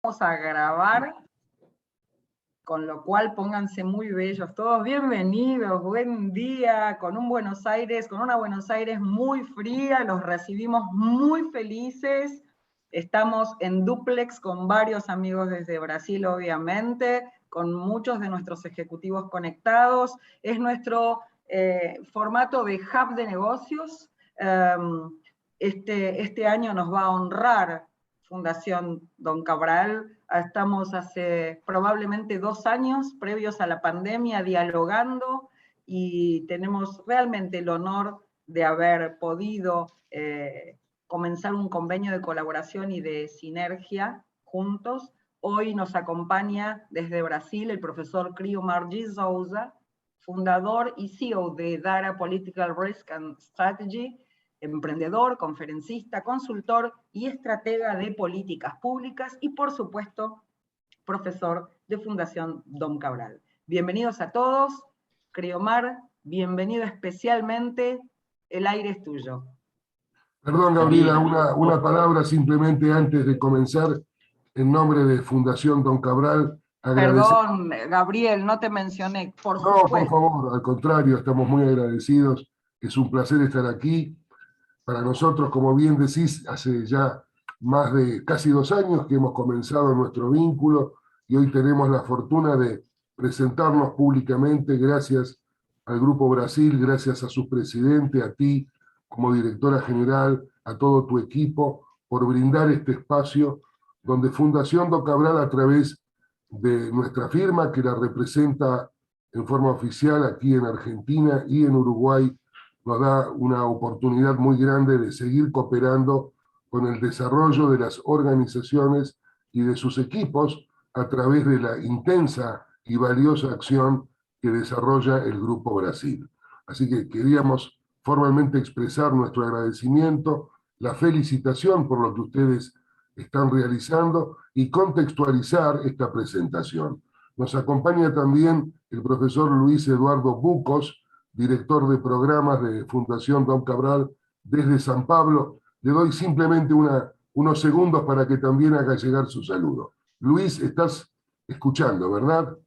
Vamos a grabar, con lo cual pónganse muy bellos todos, bienvenidos, buen día, con una Buenos Aires muy fría, los recibimos muy felices, estamos en dúplex con varios amigos desde Brasil, obviamente, con muchos de nuestros ejecutivos conectados, es nuestro formato de hub de negocios, este año nos va a honrar Fundación Don Cabral. Estamos hace probablemente 2 años, previos a la pandemia, dialogando y tenemos realmente el honor de haber podido comenzar un convenio de colaboración y de sinergia juntos. Hoy nos acompaña desde Brasil el profesor Criomar de Souza, fundador y CEO de Data Political Risk and Strategy, emprendedor, conferencista, consultor y estratega de políticas públicas y, por supuesto, profesor de Fundación Don Cabral. Bienvenidos a todos. Criomar, bienvenido especialmente. El aire es tuyo. Perdón, Gabriela, una palabra simplemente antes de comenzar. En nombre de Fundación Don Cabral, agradecer... Perdón, Gabriel, no te mencioné, por supuesto. supuesto. Por favor, al contrario, estamos muy agradecidos. Es un placer estar aquí. Para nosotros, como bien decís, hace ya más de casi 2 años que hemos comenzado nuestro vínculo y hoy tenemos la fortuna de presentarnos públicamente gracias al Grupo Brasil, gracias a su presidente, a ti como directora general, a todo tu equipo, por brindar este espacio donde Fundación Don Cabral, a través de nuestra firma, que la representa en forma oficial aquí en Argentina y en Uruguay, nos da una oportunidad muy grande de seguir cooperando con el desarrollo de las organizaciones y de sus equipos a través de la intensa y valiosa acción que desarrolla el Grupo Brasil. Así que queríamos formalmente expresar nuestro agradecimiento, la felicitación por lo que ustedes están realizando y contextualizar esta presentación. Nos acompaña también el profesor Luis Eduardo Bucos, director de programas de Fundación Don Cabral desde San Pablo. Le doy simplemente unos segundos para que también haga llegar su saludo. Luis, estás escuchando, ¿verdad?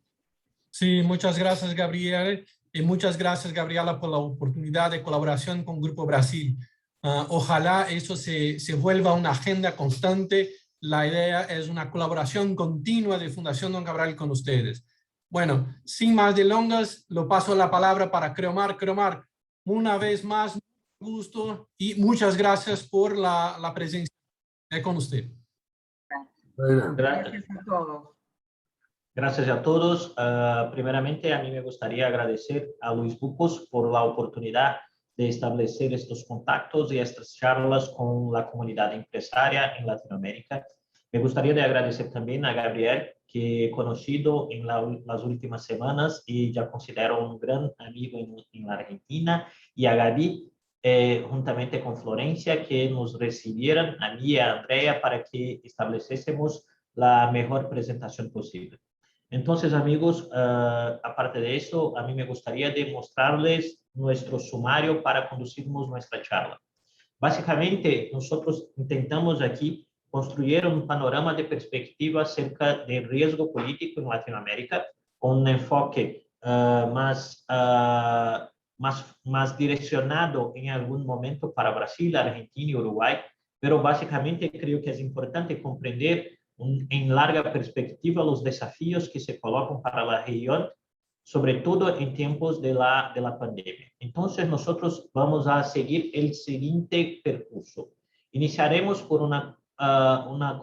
Sí, muchas gracias, Gabriel, y muchas gracias, Gabriela, por la oportunidad de colaboración con Grupo Brasil. Ojalá eso se vuelva una agenda constante. La idea es una colaboración continua de Fundación Don Cabral con ustedes. Bueno, sin más delongas, lo paso la palabra para Criomar. Criomar, una vez más, un gusto y muchas gracias por la presencia con usted. Gracias a todos. Gracias a todos. Primeramente, a mí me gustaría agradecer a Luis Bucos por la oportunidad de establecer estos contactos y estas charlas con la comunidad empresaria en Latinoamérica. Me gustaría de agradecer también a Gabriel, que he conocido en las últimas semanas y ya considero un gran amigo en la Argentina, y a Gaby, juntamente con Florencia, que nos recibieron, a mí y a Andrea, para que estableciésemos la mejor presentación posible. Entonces, amigos, aparte de eso, a mí me gustaría demostrarles nuestro sumario para conducirnos nuestra charla. Básicamente, nosotros intentamos aquí construir un panorama de perspectiva acerca del riesgo político en Latinoamérica, con un enfoque más direccionado en algún momento para Brasil, Argentina y Uruguay, pero básicamente creo que es importante comprender en larga perspectiva los desafíos que se colocan para la región, sobre todo en tiempos de la pandemia. Entonces, nosotros vamos a seguir el siguiente percurso. Iniciaremos por una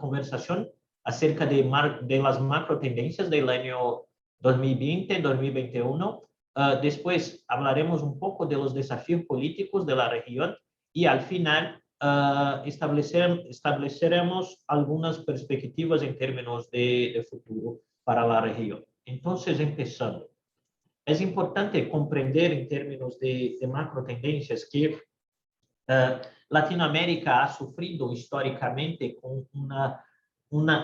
conversación acerca de las macro tendencias del año 2020-2021. Después hablaremos un poco de los desafíos políticos de la región y al final estableceremos algunas perspectivas en términos de futuro para la región. Entonces, empezando, es importante comprender en términos de macro tendencias que Latinoamérica ha sufrido históricamente con una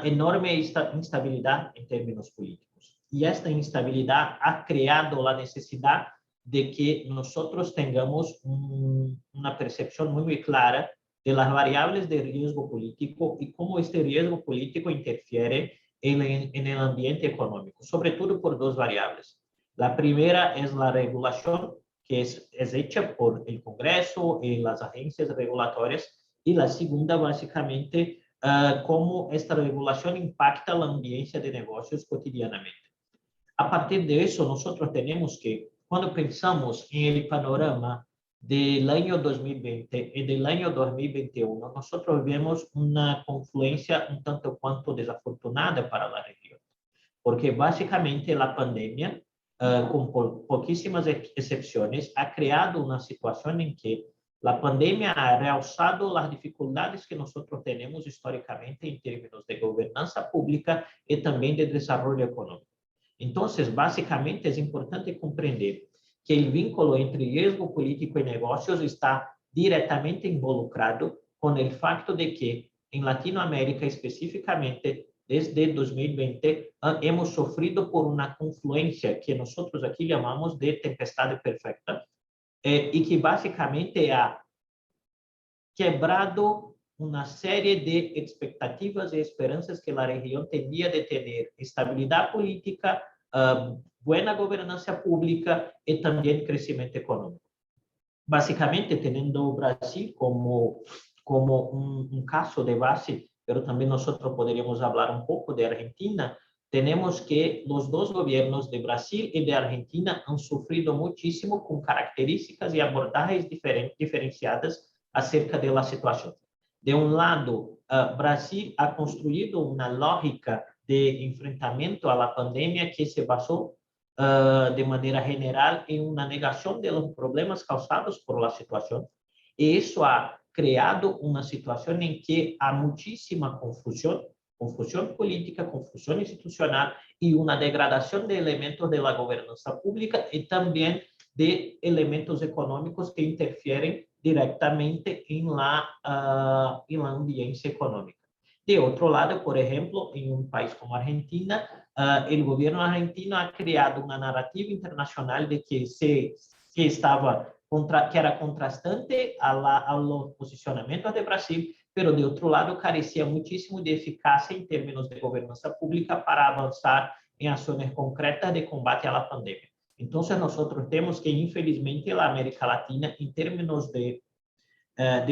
enorme instabilidad en términos políticos. Y esta instabilidad ha creado la necesidad de que nosotros tengamos una percepción muy clara de las variables de riesgo político y cómo este riesgo político interfiere en el ambiente económico, sobre todo por dos variables. La primera es la regulación, que es hecha por el Congreso y las agencias regulatorias, y la segunda, básicamente, cómo esta regulación impacta la ambiente de negocios cotidianamente. A partir de eso, nosotros tenemos que, cuando pensamos en el panorama del año 2020 y del año 2021, nosotros vemos una confluencia un tanto cuanto desafortunada para la región, porque básicamente la pandemia, con poquísimas excepciones, ha creado una situación en que la pandemia ha realzado las dificultades que nosotros tenemos históricamente en términos de gobernanza pública y también de desarrollo económico. Entonces, básicamente, es importante comprender que el vínculo entre riesgo político y negocios está directamente involucrado con el facto de que en Latinoamérica específicamente, desde 2020, hemos sufrido por una confluencia que nosotros aquí llamamos de tempestad perfecta, y que básicamente ha quebrado una serie de expectativas y esperanzas que la región tenía de tener estabilidad política, buena gobernanza pública y también crecimiento económico. Básicamente, teniendo Brasil como un caso de base, pero también nosotros podríamos hablar un poco de Argentina, tenemos que los dos gobiernos de Brasil y de Argentina han sufrido muchísimo con características y abordajes diferenciadas acerca de la situación. De un lado, Brasil ha construido una lógica de enfrentamiento a la pandemia que se basó de manera general en una negación de los problemas causados por la situación. Y eso ha creado una situación en que hay muchísima confusión política, confusión institucional y una degradación de elementos de la gobernanza pública y también de elementos económicos que interfieren directamente en la ambiente económica. De otro lado, por ejemplo, en un país como Argentina, el gobierno argentino ha creado una narrativa internacional de que que era contrastante a los posicionamientos de Brasil, pero de otro lado carecía muchísimo de eficacia en términos de gobernanza pública para avanzar en acciones concretas de combate a la pandemia. Entonces nosotros tenemos que, infelizmente, la América Latina, en términos de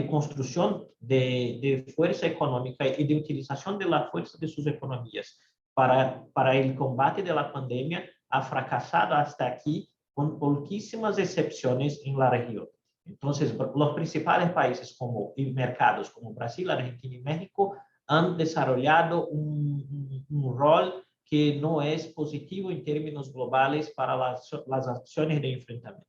construcción de fuerza económica y de utilización de la fuerza de sus economías para el combate de la pandemia, ha fracasado hasta aquí con poquísimas excepciones en la región. Entonces, los principales países y mercados como Brasil, Argentina y México han desarrollado un rol que no es positivo en términos globales para las acciones de enfrentamiento.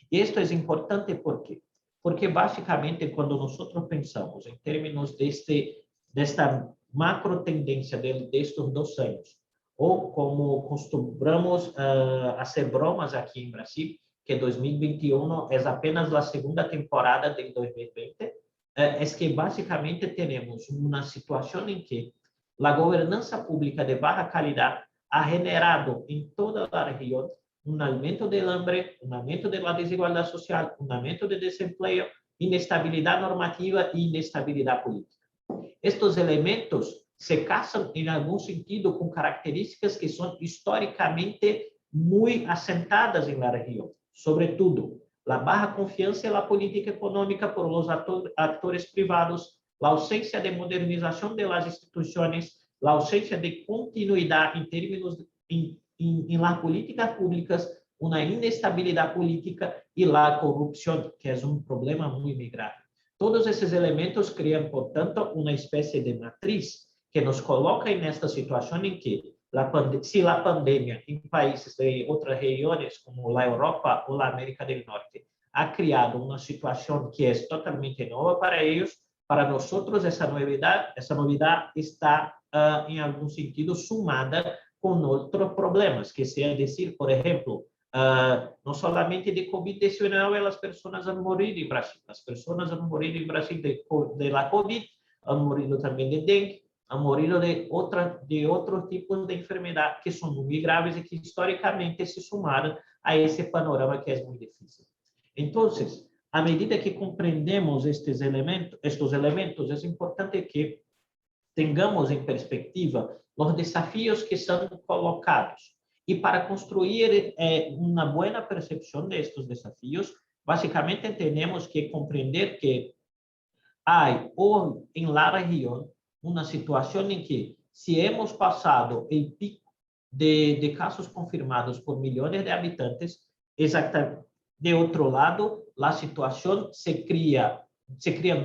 Y esto es importante porque básicamente cuando nosotros pensamos en términos de esta macro tendencia de estos 2 años, o como acostumbramos hacer bromas aquí en Brasil, que 2021 es apenas la segunda temporada del 2020, es que básicamente tenemos una situación en que la gobernanza pública de baja calidad ha generado en toda la región un aumento del hambre, un aumento de la desigualdad social, un aumento de desempleo, inestabilidad normativa e inestabilidad política. Estos elementos se casan en algún sentido con características que son históricamente muy asentadas en la región, sobre todo la baja confianza en la política económica por los actores privados, la ausencia de modernización de las instituciones, la ausencia de continuidad en términos en las políticas públicas, una inestabilidad política y la corrupción, que es un problema muy grave. Todos esos elementos crean, por tanto, una especie de matriz que nos coloca en esta situación en que si la pandemia en países de otras regiones como la Europa o la América del Norte ha creado una situación que es totalmente nueva para ellos, para nosotros esa novedad está en algún sentido sumada con otros problemas, que sea decir, por ejemplo, no solamente de COVID-19 las personas han morido en Brasil, las personas han morido en Brasil de la COVID, han morido también de dengue, han morido de otros tipos de enfermedad que son muy graves y que históricamente se sumaron a ese panorama que es muy difícil. Entonces, a medida que compreendemos estes elementos, é importante que tenhamos em perspectiva os desafios que são colocados. E para construir uma boa percepção destes desafios, basicamente temos que compreender que há hoje em la região uma situação em que, se hemos passado o pico de casos confirmados por milhões de habitantes, exactamente de outro lado, a situação se criam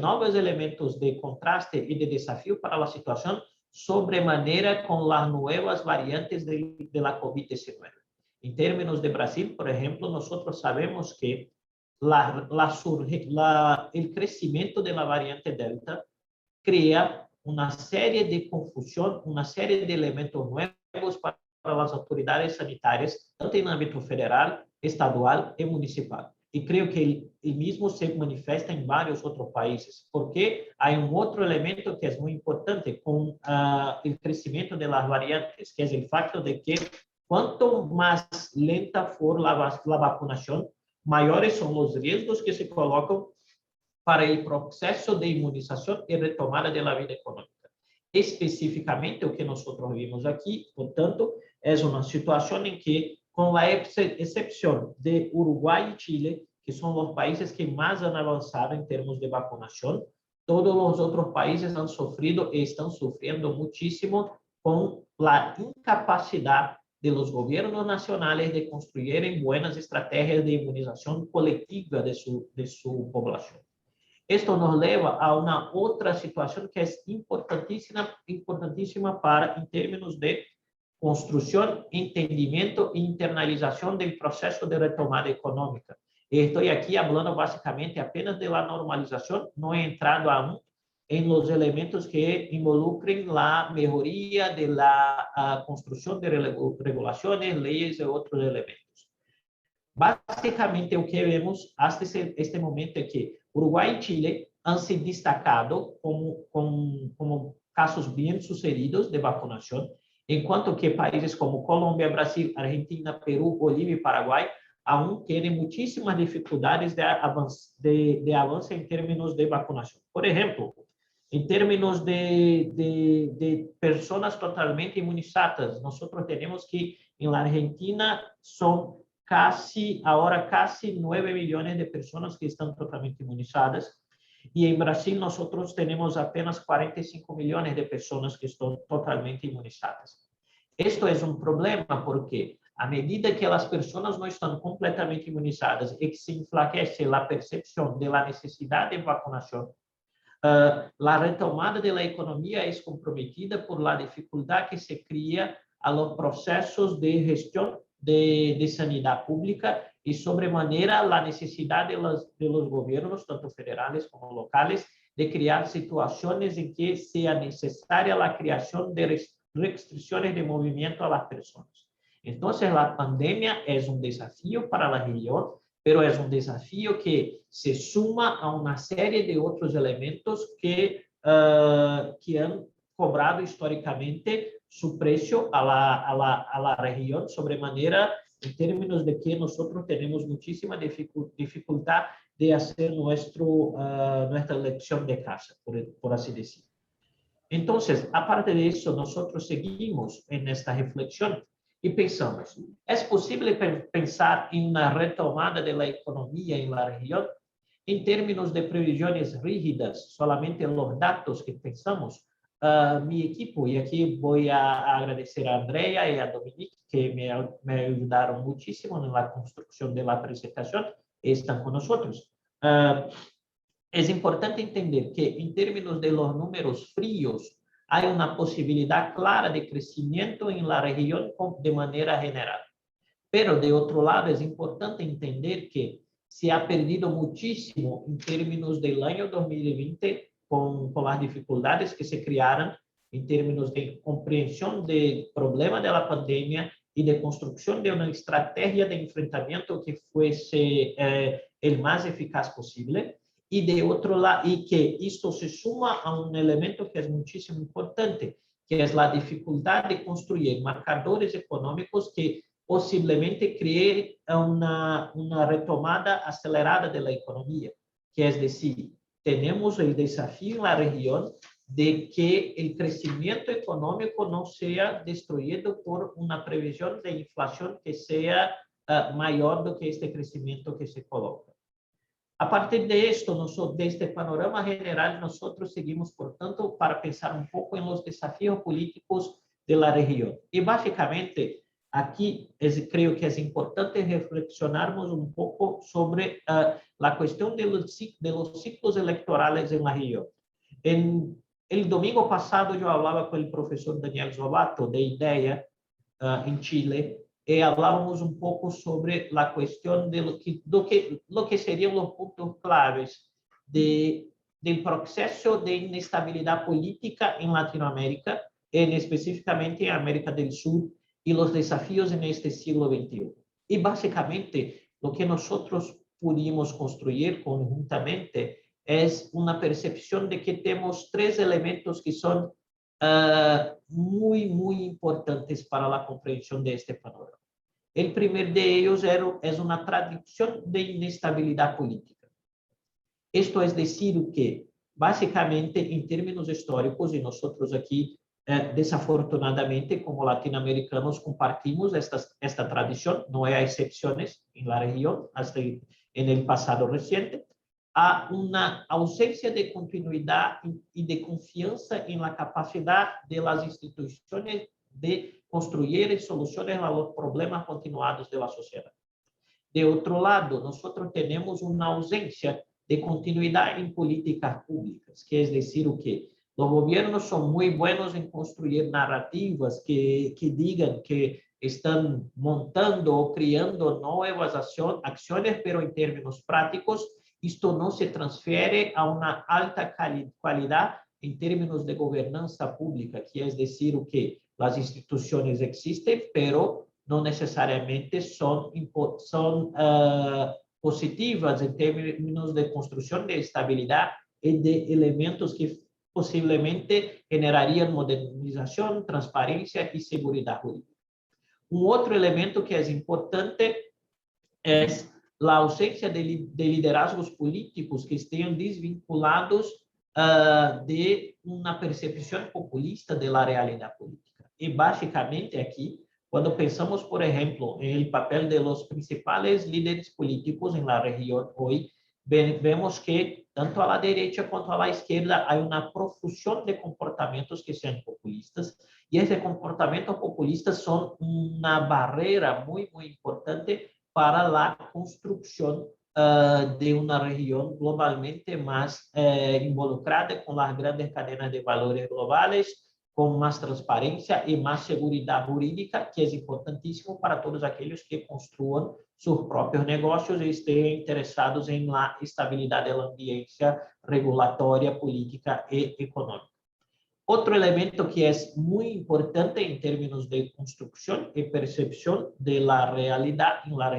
novos elementos de contraste e de desafio para a situação sobremaneira com as novas variantes de la COVID-19. Em termos de Brasil, por exemplo, nós sabemos que o crescimento da variante Delta cria uma série de confusão, uma série de elementos novos para as autoridades sanitárias, tanto em âmbito federal, estadual e municipal. E creio que o mesmo se manifesta em vários outros países, porque há outro elemento que é muito importante com o crescimento das variantes, que é o fato de que quanto mais lenta for a vacunação, maiores são os riscos que se colocam para o processo de imunização e retomada da vida econômica. Especificamente, o que nós vimos aqui, portanto, é uma situação em que, com a exceção de Uruguai e Chile, que são os países que mais han avançado em termos de vacunação, todos os outros países han sofrido e estão sofrendo muitíssimo com a incapacidade de los gobiernos nacionales de construir buenas estrategias de imunização coletiva de su población. Esto nos leva a uma outra situação que é importantíssima para, em termos de construção, entendimento e internalização do processo de retomada econômica. Estou aqui falando basicamente apenas da normalização, não he entrado aún em los elementos que involucren la melhoria de la construção de regulações, leis e outros elementos. Basicamente, o que vemos até este momento é que Uruguai e Chile han se destacado como casos bem sucedidos de vacunação, enquanto que países como Colômbia, Brasil, Argentina, Peru, Bolívia e Paraguai aún têm muitíssimas dificuldades de avanço em termos de vacunação. Por exemplo, em termos de pessoas totalmente imunizadas, nós temos que na Argentina são casi 9 milhões de pessoas que estão totalmente imunizadas, e em Brasil nós temos apenas 45 milhões de pessoas que estão totalmente imunizadas. Isto é um problema porque, à medida que as pessoas não estão completamente imunizadas e que se enfraquece a percepção da necessidade de vacunação, a retomada da economia é comprometida por la dificuldade que se cria a los processos de gestão de sanidade pública e, sobremaneira, a necessidade de los governos, tanto federais como locais, de criar situações em que seja necessária a criação de restrições de movimento a las pessoas. Então, a pandemia é um desafio para a região, pero é um desafio que se suma a uma série de outros elementos que han cobrado historicamente su preço a la região, sobremaneira, em termos de que nós temos muitíssima dificuldade de fazer nossa eleição de casa, por assim dizer. Então, aparte disso, nós seguimos nesta reflexão e pensamos, é possível pensar em uma retomada da economia em la região em termos de previsões rígidas, solamente os dados que pensamos? Mi equipo, e aqui vou agradecer a Andrea e a Dominique, que me ajudaram muitíssimo na construção da apresentação e estão conosco. É importante entender que, em termos de los números frios, há uma possibilidade clara de crescimento em la região de maneira general. Pero, de outro lado, é importante entender que se ha perdido muitíssimo em termos do ano 2020 com as dificuldades que se criaram em termos de compreensão do problema da pandemia e de construção de uma estratégia de enfrentamento que fosse o mais eficaz possível. E de outro lado, e que isto se suma a um elemento que é muitíssimo importante, que é a dificuldade de construir marcadores econômicos que posiblemente cree una retomada acelerada de la economía, que es decir, tenemos el desafío en la región de que el crecimiento económico no sea destruido por una previsión de inflación que sea mayor do que este crecimiento que se coloca. A partir de esto, de este panorama general, nosotros seguimos, por tanto, para pensar un poco en los desafíos políticos de la región. Y básicamente, aquí creo que es importante reflexionarmos un poco sobre la cuestión de los ciclos electorales en la región. El domingo pasado yo hablaba con el profesor Daniel Zolato de IDEA en Chile, y hablábamos un poco sobre la cuestión de lo que serían los puntos claves del proceso de inestabilidad política en Latinoamérica, específicamente en América del Sur, y los desafíos en este siglo XXI. Y básicamente lo que nosotros pudimos construir conjuntamente es una percepción de que tenemos tres elementos que son muy, muy importantes para la comprensión de este panorama. El primer de ellos es una tradición de inestabilidad política. Esto es decir que, básicamente, en términos históricos, y nosotros aquí, desafortunadamente, como latinoamericanos, compartimos esta tradición, no hay excepciones en la región, hasta en el pasado reciente, a una ausencia de continuidad y de confianza en la capacidad de las instituciones de construir soluciones a los problemas continuados de la sociedad. De otro lado, nosotros tenemos una ausencia de continuidad en políticas públicas, que es decir, que los gobiernos son muy buenos en construir narrativas que digan que están montando o creando nuevas acciones, pero en términos prácticos, esto no se transfiere a una alta calidad en términos de gobernanza pública, que es decir, que las instituciones existen, pero no necesariamente son positivas en términos de construcción de estabilidad y de elementos que posiblemente generarían modernización, transparencia y seguridad jurídica. Un otro elemento que es importante es la ausencia de liderazgos políticos que estén desvinculados de una percepción populista de la realidad política. Y básicamente aquí, cuando pensamos, por ejemplo, en el papel de los principales líderes políticos en la región hoy, vemos que tanto a la derecha como a la izquierda hay una profusión de comportamientos que sean populistas, y ese comportamiento populista son una barrera muy, muy importante para la construcción de una región globalmente más involucrada con las grandes cadenas de valores globales, con más transparencia y más seguridad jurídica, que es importantísimo para todos aquellos que construyan sus propios negocios y estén interesados en la estabilidad de la audiencia regulatoria, política y económica. Otro elemento que es muy importante en términos de construcción y percepción de la realidad en la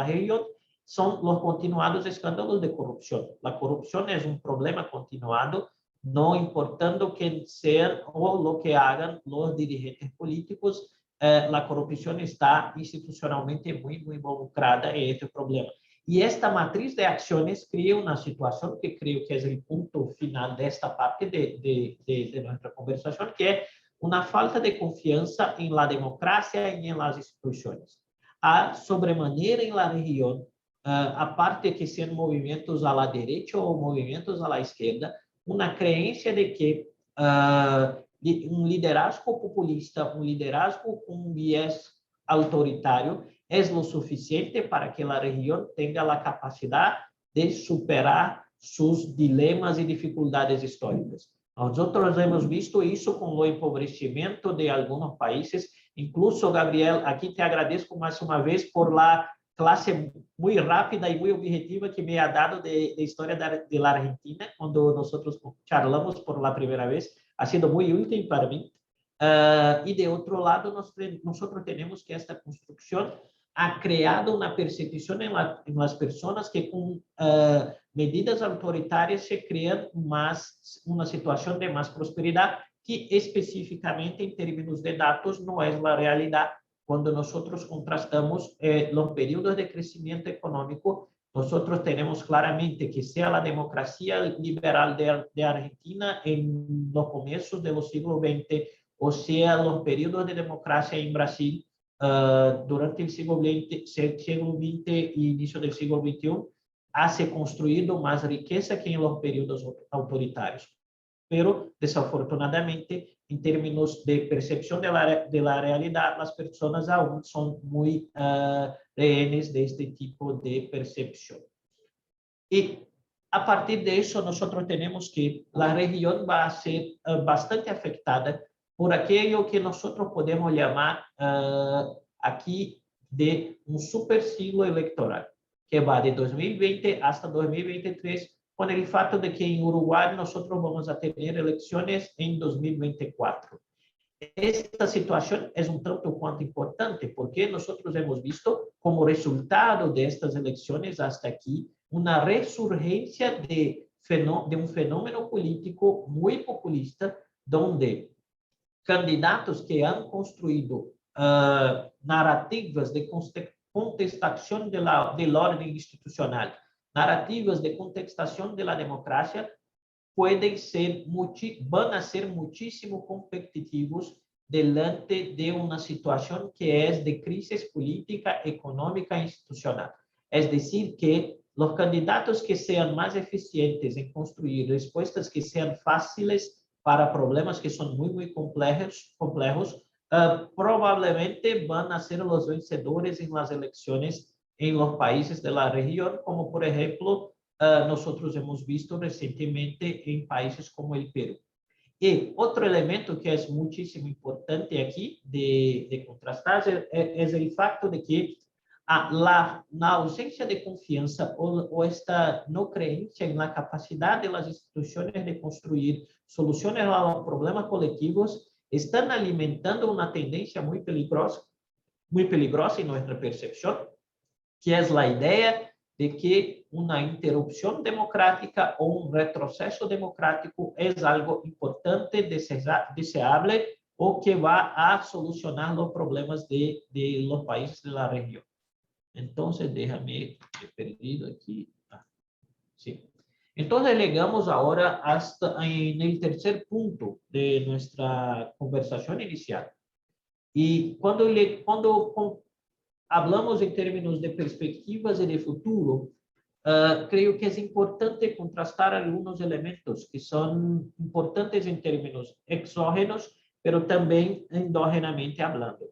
región son los continuados escándalos de corrupción. La corrupción es un problema continuado, no importando quién sean o lo que hagan los dirigentes políticos, la corrupción está institucionalmente muy, muy involucrada en este problema. Y esta matriz de acciones crea una situación que creo que es el punto final de esta parte de nuestra conversación, que es una falta de confianza en la democracia y en las instituciones. A sobremanera en la región, aparte de que sean movimientos a la derecha o movimientos a la izquierda, una creencia de que un liderazgo populista, un liderazgo con un viés autoritario es lo suficiente para que la región tenga la capacidad de superar sus dilemas y dificultades históricas. Nosotros hemos visto eso con el empobrecimiento de algunos países. Incluso, Gabriel, aquí te agradezco más una vez por la clase muy rápida y muy objetiva que me ha dado de historia de la Argentina, cuando nosotros charlamos por la primera vez. Ha sido muy útil para mí. Y de otro lado, nosotros tenemos que esta construcción ha creado una percepción en las personas que con medidas autoritarias se crean una situación de más prosperidad, que específicamente en términos de datos no es la realidad, cuando nosotros contrastamos los periodos de crecimiento económico, nosotros tenemos claramente que sea la democracia liberal de Argentina en los comienzos de los siglos XX, o sea los periodos de democracia en Brasil durante el siglo XX y inicio del siglo XXI, ha construido más riqueza que en los periodos autoritarios. Pero, desafortunadamente, en términos de percepción de la realidad, las personas aún son muy rehenes de este tipo de percepción. Y a partir de eso, nosotros tenemos que la región va a ser bastante afectada por aquello que nosotros podemos llamar aquí de un super siglo electoral, que va de 2020 hasta 2023, con el fato de que en Uruguay nosotros vamos a tener elecciones en 2024. Esta situación es un tanto cuanto importante, porque nosotros hemos visto como resultado de estas elecciones hasta aquí una resurgencia de un fenómeno político muy populista, donde candidatos que han construido narrativas de contestación del orden institucional, narrativas de contestación de la democracia, van a ser muchísimo competitivos delante de una situación que es de crisis política, económica e institucional. Es decir, que los candidatos que sean más eficientes en construir respuestas que sean fáciles para problemas que son muy complejos, probablemente van a ser los vencedores en las elecciones en los países de la región, como por ejemplo, nosotros hemos visto recientemente en países como el Perú. Y otro elemento que es muchísimo importante aquí de contrastar es el facto de que la ausencia de confianza o esta no creencia en la capacidad de las instituciones de construir soluciones a los problemas colectivos están alimentando una tendencia muy peligrosa en nuestra percepción, que es la idea de que una interrupción democrática o un retroceso democrático es algo importante, deseable, o que va a solucionar los problemas de los países de la región. Entonces, déjame, he perdido aquí. Sí. Entonces, llegamos ahora hasta en el tercer punto de nuestra conversación inicial. Y cuando hablamos en términos de perspectivas y de futuro, creo que es importante contrastar algunos elementos que son importantes en términos exógenos, pero también endógenamente hablando.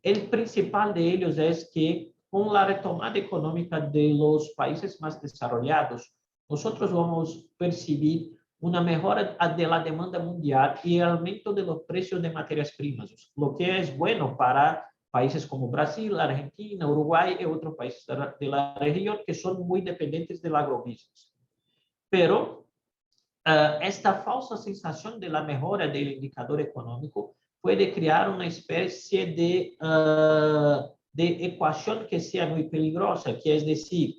El principal de ellos es que con la retomada económica de los países más desarrollados, nosotros vamos a percibir una mejora de la demanda mundial y el aumento de los precios de materias primas, lo que es bueno para países como Brasil, Argentina, Uruguay y otros países de la región que son muy dependientes del agrobusiness. Pero esta falsa sensación de la mejora del indicador económico puede crear una especie de ecuación que sea muy peligrosa, que es decir,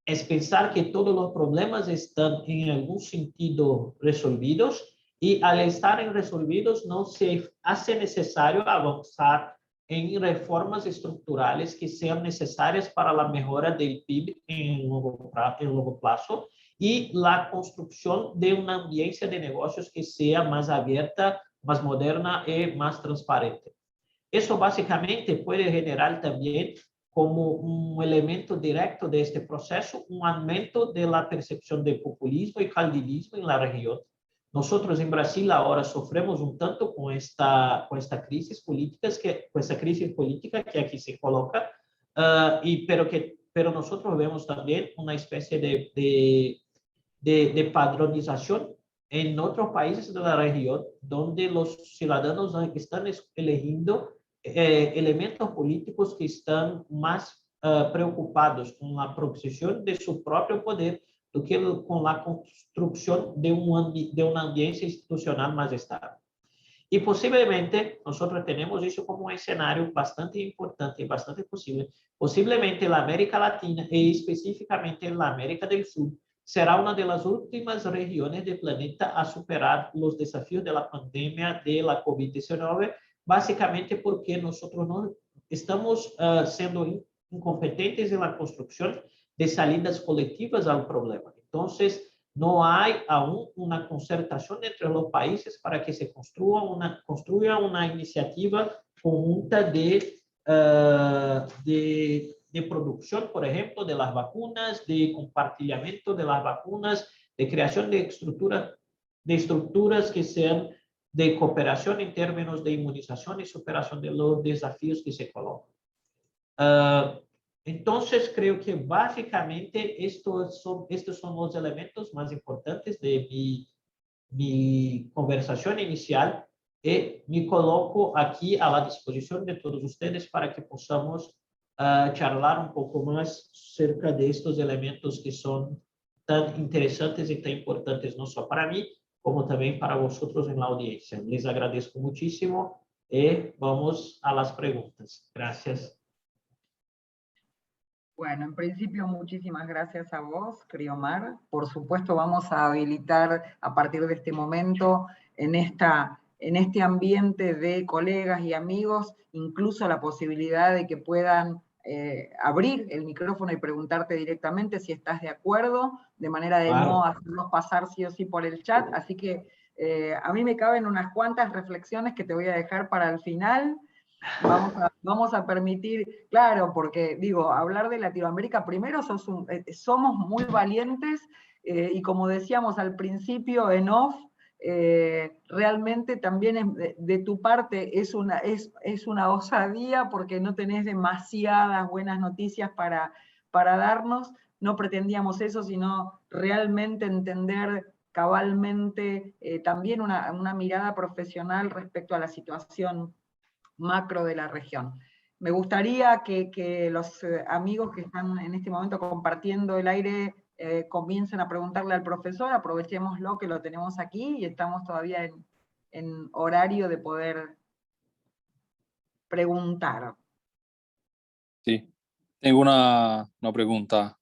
es pensar que todos los problemas están en algún sentido resolvidos y al estar resolvidos no se hace necesario avanzar en reformas estructurales que sean necesarias para la mejora del PIB en largo plazo y la construcción de una ambiente de negocios que sea más abierta, más moderna y más transparente. Eso básicamente puede generar también como un elemento directo de este proceso, un aumento de la percepción de populismo y caudilismo en la región. Nosotros en Brasil ahora sufrimos un tanto con esta crisis política que aquí se coloca, pero nosotros vemos también una especie de padronización en otros países de la región, donde los ciudadanos están eligiendo elementos políticos que están más preocupados con la protección de su propio poder do que con la construcción de un ambiente institucional más estable. Y posiblemente nosotros tenemos eso como un escenario bastante importante y bastante posible. Posiblemente la América Latina y específicamente la América del Sur será una de las últimas regiones del planeta a superar los desafíos de la pandemia de la COVID-19 básicamente porque nosotros no estamos siendo incompetentes en la construcción de salidas colectivas al problema. Entonces, no hay aún una concertación entre los países para que se construya una iniciativa conjunta de producción, por ejemplo, de las vacunas, de compartimiento de las vacunas, de creación de estructuras que sean de cooperación en términos de inmunización y superación de los desafíos que se colocan. Entonces, creo que básicamente estos son los elementos más importantes de mi conversación inicial y me coloco aquí a la disposición de todos ustedes para que podamos charlar un poco más acerca de estos elementos que son tan interesantes y tan importantes no solo para mí, como también para vosotros en la audiencia. Les agradezco muchísimo y vamos a las preguntas. Gracias. Bueno, en principio muchísimas gracias a vos, Criomar. Por supuesto vamos a habilitar a partir de este momento en este ambiente de colegas y amigos, incluso la posibilidad de que puedan abrir el micrófono y preguntarte directamente si estás de acuerdo, de manera de no hacernos pasar sí o sí por el chat. Así que a mí me caben unas cuantas reflexiones que te voy a dejar para el final. Vamos a permitir, claro, porque digo, hablar de Latinoamérica, primero somos muy valientes, y como decíamos al principio en off, realmente también de tu parte es una osadía, porque no tenés demasiadas buenas noticias para darnos. No pretendíamos eso, sino realmente entender cabalmente también una mirada profesional respecto a la situación macro de la región. Me gustaría que los amigos que están en este momento compartiendo el aire comiencen a preguntarle al profesor. Aprovechémoslo que lo tenemos aquí y estamos todavía en horario de poder preguntar. Sí, tengo una pregunta.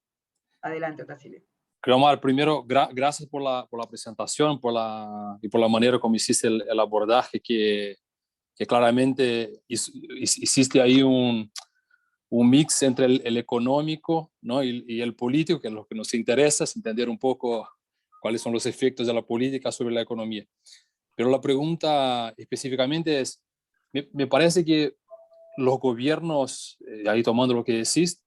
Adelante, Otacílio. Criomar, primero, gracias por la presentación y por la manera como hiciste el abordaje, que claramente hiciste ahí un mix entre el económico, ¿no? y el político, que es lo que nos interesa, es entender un poco cuáles son los efectos de la política sobre la economía. Pero la pregunta específicamente es, me parece que los gobiernos, ahí tomando lo que decís,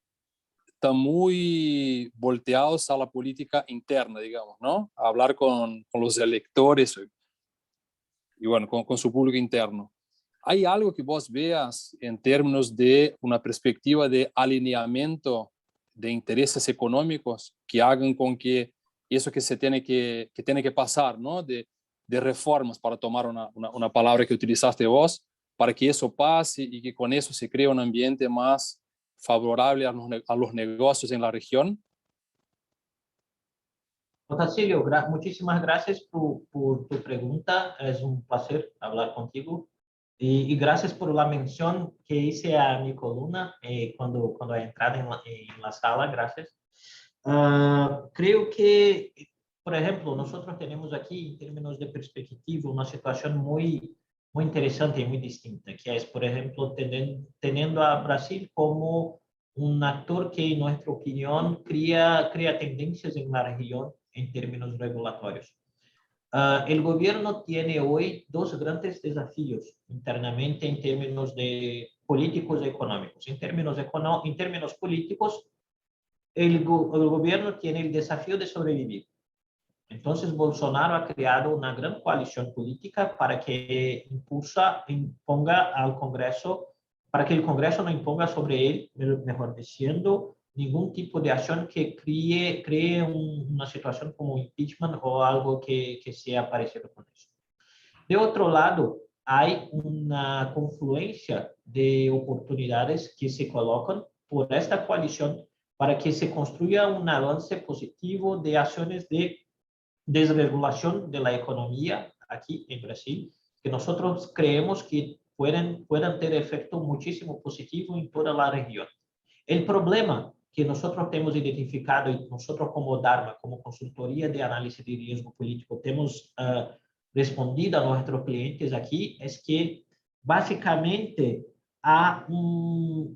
están muy volteados a la política interna, digamos, ¿no? A hablar con los electores y bueno, con su público interno. ¿Hay algo que vos veas en términos de una perspectiva de alineamiento de intereses económicos que hagan con que eso que tiene que pasar, ¿no? De reformas, para tomar una palabra que utilizaste vos, para que eso pase y que con eso se crea un ambiente más favorable a los negocios en la región? Otacílio, muchísimas gracias por tu pregunta. Es un placer hablar contigo. Y gracias por la mención que hice a mi columna cuando he entrado en la sala. Gracias. Creo que, por ejemplo, nosotros tenemos aquí, en términos de perspectiva, una situación muy interesante y muy distinta, que es, por ejemplo, teniendo a Brasil como un actor que, en nuestra opinión, crea tendencias en la región en términos regulatorios. El gobierno tiene hoy dos grandes desafíos internamente en términos de políticos y económicos. En términos políticos, el gobierno tiene el desafío de sobrevivir. Entonces, Bolsonaro ha creado una gran coalición política para que imponga al Congreso, para que el Congreso no imponga sobre él, mejor diciendo, ningún tipo de acción que cree una situación como impeachment o algo que sea parecido con eso. De otro lado, hay una confluencia de oportunidades que se colocan por esta coalición para que se construya un avance positivo de acciones de desregulación de la economía aquí en Brasil, que nosotros creemos que puedan tener efecto muchísimo positivo en toda la región. El problema que nosotros hemos identificado y nosotros como Dharma, como consultoría de análisis de riesgo político, hemos respondido a nuestros clientes aquí, es que básicamente há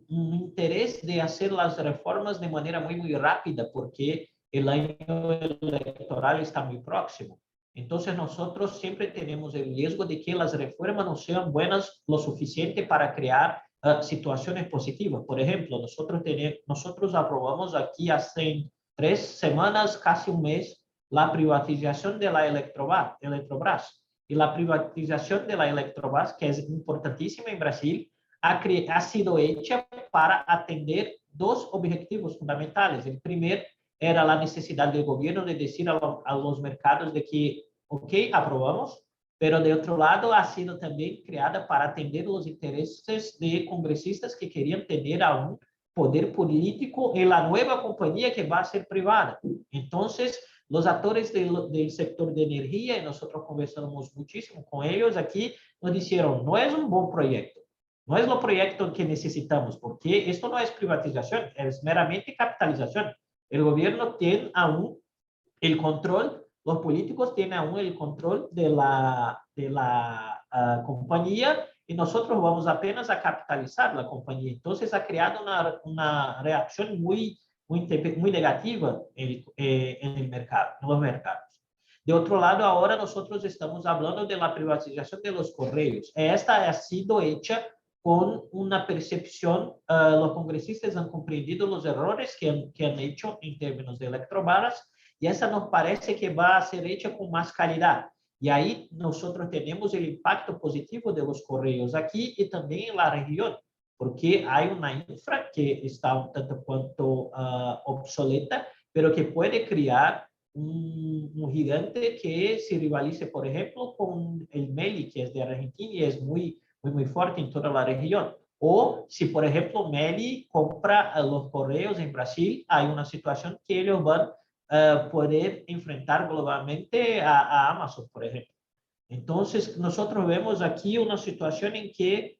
interés de hacer las reformas de manera muy rápida, porque el año electoral está muy próximo. Entonces, nosotros siempre tenemos el riesgo de que las reformas no sean buenas lo suficiente para crear situaciones positivas. Por ejemplo, nosotros aprobamos aquí hace 3 semanas, casi un mes, la privatización de la Eletrobras. Y la privatización de la Eletrobras, que es importantísima en Brasil, ha sido hecha para atender 2 objetivos fundamentales. El primero era la necesidad del gobierno de decir a los mercados de que, ok, aprobamos, pero de otro lado ha sido también creada para atender los intereses de congresistas que querían tener aún poder político en la nueva compañía que va a ser privada. Entonces, los actores del sector de energía, y nosotros conversamos muchísimo con ellos aquí, nos dijeron, no es un buen proyecto, no es el proyecto que necesitamos, porque esto no es privatización, es meramente capitalización. El gobierno tiene aún el control, los políticos tienen aún el control de la compañía y nosotros vamos apenas a capitalizar la compañía. Entonces ha creado una reacción muy negativa en el mercado, en los mercados. De otro lado, ahora nosotros estamos hablando de la privatización de los correos. Esta ha sido hecha con una percepción, los congresistas han comprendido los errores que han hecho en términos de Eletrobras, y esa nos parece que va a ser hecha con más calidad. Y ahí nosotros tenemos el impacto positivo de los correos aquí y también en la región, porque hay una infra que está un tanto cuanto obsoleta, pero que puede crear un gigante que se rivalice, por ejemplo, con el Meli, que es de Argentina y es muy fuerte en toda la región. O si, por ejemplo, Meli compra los correos en Brasil, hay una situación que ellos van a poder enfrentar globalmente a Amazon, por ejemplo. Entonces, nosotros vemos aquí una situación en que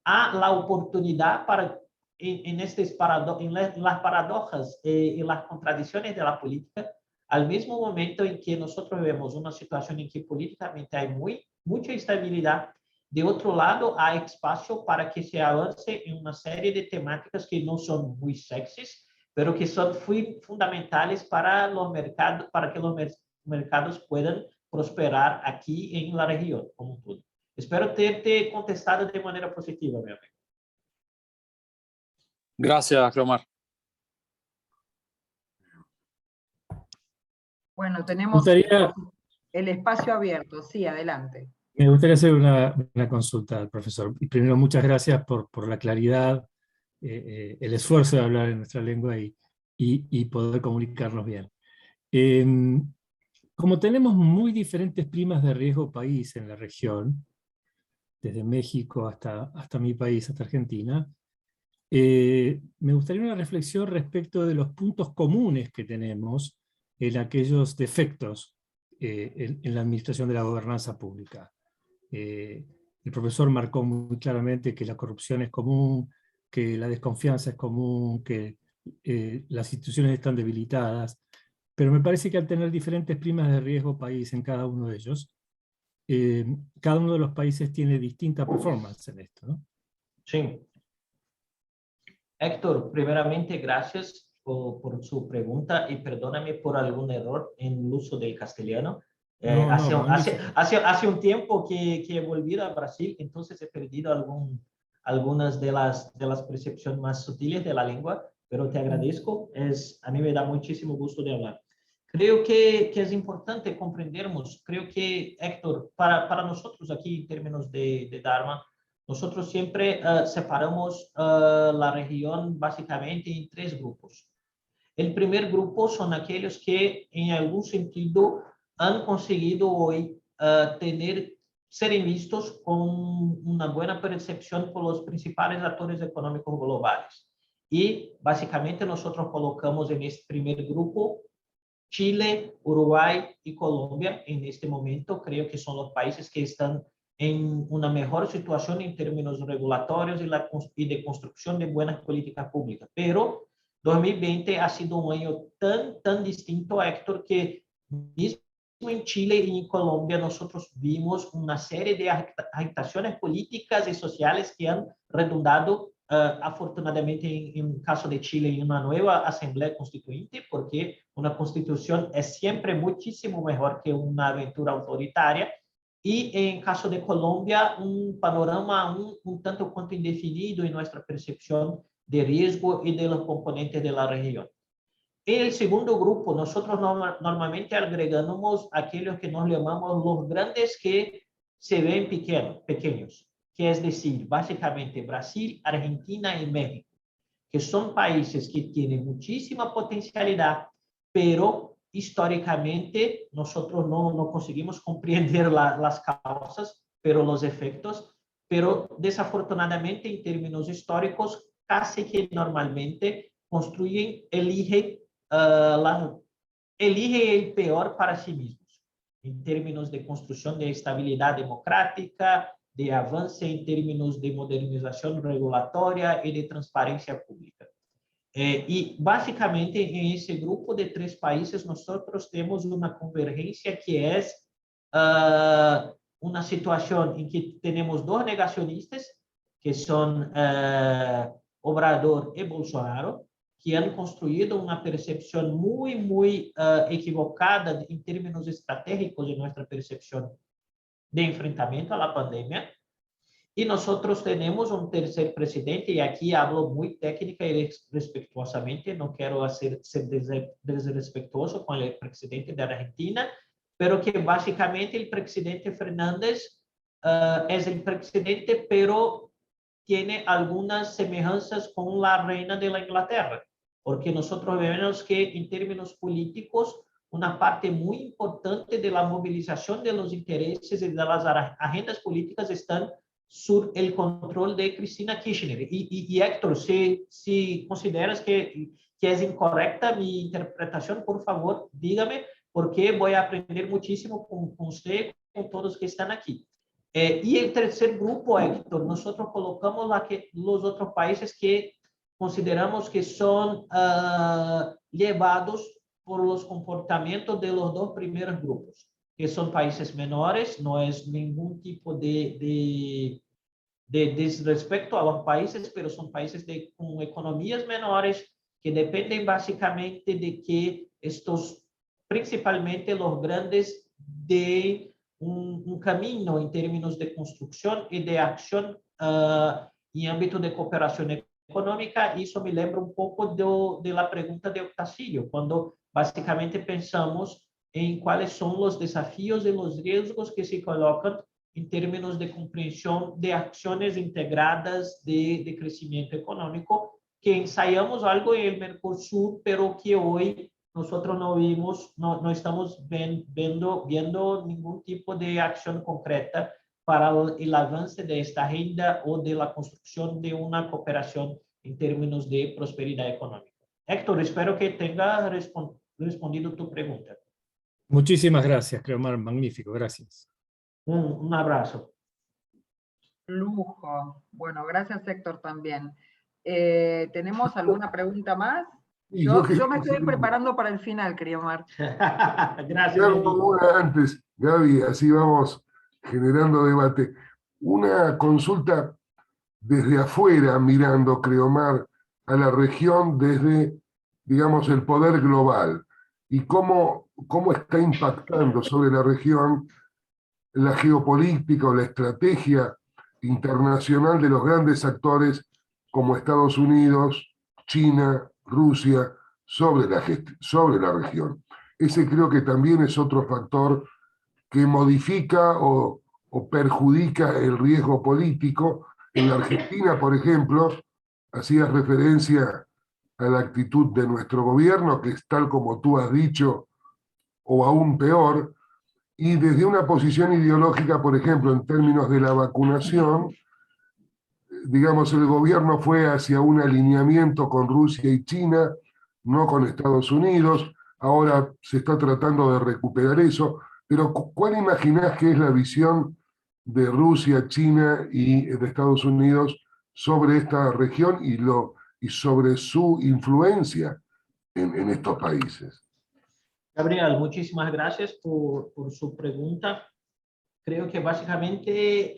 há la oportunidad para, en las paradojas y las contradicciones de la política, al mismo momento en que nosotros vemos una situación en que políticamente hay mucha estabilidad, de otro lado hay espacio para que se avance en una serie de temáticas que no son muy sexys, pero que son fundamentales para los mercados, para que los mercados puedan prosperar aquí en la región como un todo. Espero ter contestado de manera positiva, meu amigo. Gracias, Cleomar. Bueno, tenemos el espacio abierto. Sí, adelante. Me gustaría hacer una consulta al profesor. Primero, muchas gracias por la claridad, el esfuerzo de hablar en nuestra lengua y poder comunicarnos bien. Como tenemos muy diferentes primas de riesgo país en la región, desde México hasta mi país, hasta Argentina, me gustaría una reflexión respecto de los puntos comunes que tenemos en aquellos defectos en la administración de la gobernanza pública. El profesor marcó muy claramente que la corrupción es común, que la desconfianza es común, que las instituciones están debilitadas, pero me parece que al tener diferentes primas de riesgo país en cada uno de ellos, cada uno de los países tiene distinta performance en esto, ¿no? Sí. Héctor, primeramente, gracias por su pregunta y perdóname por algún error en el uso del castellano. Hace un tiempo que he volvido a Brasil, entonces he perdido algunas de las percepciones más sutiles de la lengua, pero te agradezco, a mí me da muchísimo gusto de hablar. Creo que es importante comprendernos, creo que, Héctor, para nosotros aquí en términos de Dharma, nosotros siempre separamos la región básicamente en 3 grupos. El primer grupo son aquellos que en algún sentido han conseguido hoy ser vistos con una buena percepción por los principales actores económicos globales. Y básicamente nosotros colocamos en este primer grupo Chile, Uruguay y Colombia. En este momento creo que son los países que están en una mejor situación en términos regulatorios y de construcción de buenas políticas públicas. Pero 2020 ha sido un año tan distinto, Héctor, que mismo en Chile y en Colombia nosotros vimos una serie de agitaciones políticas y sociales que han redundado, afortunadamente, en el caso de Chile, en una nueva asamblea constituyente, porque una constitución es siempre muchísimo mejor que una aventura autoritaria. Y en caso de Colombia, un panorama un tanto cuanto indefinido en nuestra percepción de riesgo y de los componentes de la región. En el segundo grupo, nosotros normalmente agregamos aquellos que nos llamamos los grandes que se ven pequeños, que es decir, básicamente Brasil, Argentina y México, que son países que tienen muchísima potencialidad, pero históricamente nosotros no conseguimos comprender las causas, pero los efectos, pero desafortunadamente en términos históricos, casi que normalmente construyen, eligen el peor para sí mismos, en términos de construcción de estabilidad democrática, de avance en términos de modernización regulatoria y de transparencia pública. Y básicamente en ese grupo de 3 países nosotros tenemos una convergencia que es una situación en que tenemos 2 negacionistas, que son Obrador y Bolsonaro, que han construido una percepción muy equivocada en términos estratégicos de nuestra percepción de enfrentamiento a la pandemia. Y nosotros tenemos un tercer presidente, y aquí hablo muy técnica y respetuosamente, no quiero ser desrespetuoso con el presidente de Argentina, pero que básicamente el presidente Fernández es el presidente, pero tiene algunas semejanzas con la reina de la Inglaterra, porque nosotros vemos que en términos políticos, una parte muy importante de la movilización de los intereses y de las agendas políticas están sobre el control de Cristina Kirchner. Y Héctor, si consideras que es incorrecta mi interpretación, por favor, dígame, porque voy a aprender muchísimo con usted, con todos que están aquí. Y el tercer grupo, Héctor, nosotros colocamos los otros países que consideramos que son llevados por los comportamientos de los 2 primeros grupos, que son países menores, no es ningún tipo de desrespeto a los países, pero son países con economías menores que dependen básicamente de que estos, principalmente los grandes, de un camino en términos de construcción y de acción en ámbito de cooperación económica. Eso me lembra un poco de la pregunta de Octacillo, cuando básicamente pensamos en cuáles son los desafíos y los riesgos que se colocan en términos de comprensión de acciones integradas de crecimiento económico, que ensayamos algo en el Mercosur, pero que hoy nosotros no vimos, no estamos viendo ningún tipo de acción concreta para el avance de esta agenda o de la construcción de una cooperación en términos de prosperidad económica. Héctor, espero que tenga respondido tu pregunta. Muchísimas gracias, Creomar, magnífico, gracias. Un abrazo. Lujo. Bueno, gracias Héctor también. ¿Tenemos alguna pregunta más? Yo me estoy preparando para el final, Creomar. Gracias. Una antes, Gaby, así vamos generando debate. Una consulta desde afuera, mirando, Creomar, a la región desde, digamos, el poder global, y cómo está impactando sobre la región la geopolítica o la estrategia internacional de los grandes actores como Estados Unidos, China, Rusia, sobre la región. Ese creo que también es otro factor que modifica o perjudica el riesgo político. En la Argentina, por ejemplo, hacías referencia a la actitud de nuestro gobierno, que es tal como tú has dicho, o aún peor, y desde una posición ideológica, por ejemplo, en términos de la vacunación, digamos, el gobierno fue hacia un alineamiento con Rusia y China, no con Estados Unidos. Ahora se está tratando de recuperar eso, pero ¿cuál imaginás que es la visión de Rusia, China y de Estados Unidos sobre esta región y sobre su influencia en estos países? Gabriel, muchísimas gracias por su pregunta. Creo que básicamente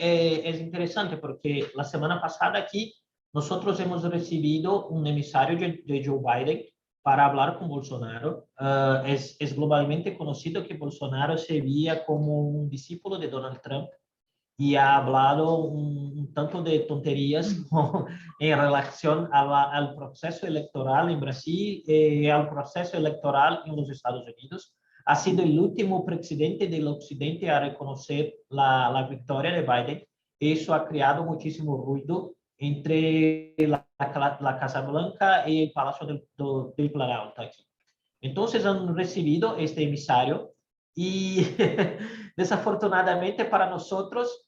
es interesante porque la semana pasada aquí nosotros hemos recibido un emisario de Joe Biden para hablar con Bolsonaro. Es globalmente conocido que Bolsonaro se veía como un discípulo de Donald Trump y ha hablado un tanto de tonterías en relación al proceso electoral en Brasil y al proceso electoral en los Estados Unidos. Ha sido el último presidente del Occidente a reconocer la victoria de Biden. Eso ha creado muchísimo ruido entre la Casa Blanca y el Palacio del Planalto aquí. Entonces han recibido este emisario y desafortunadamente para nosotros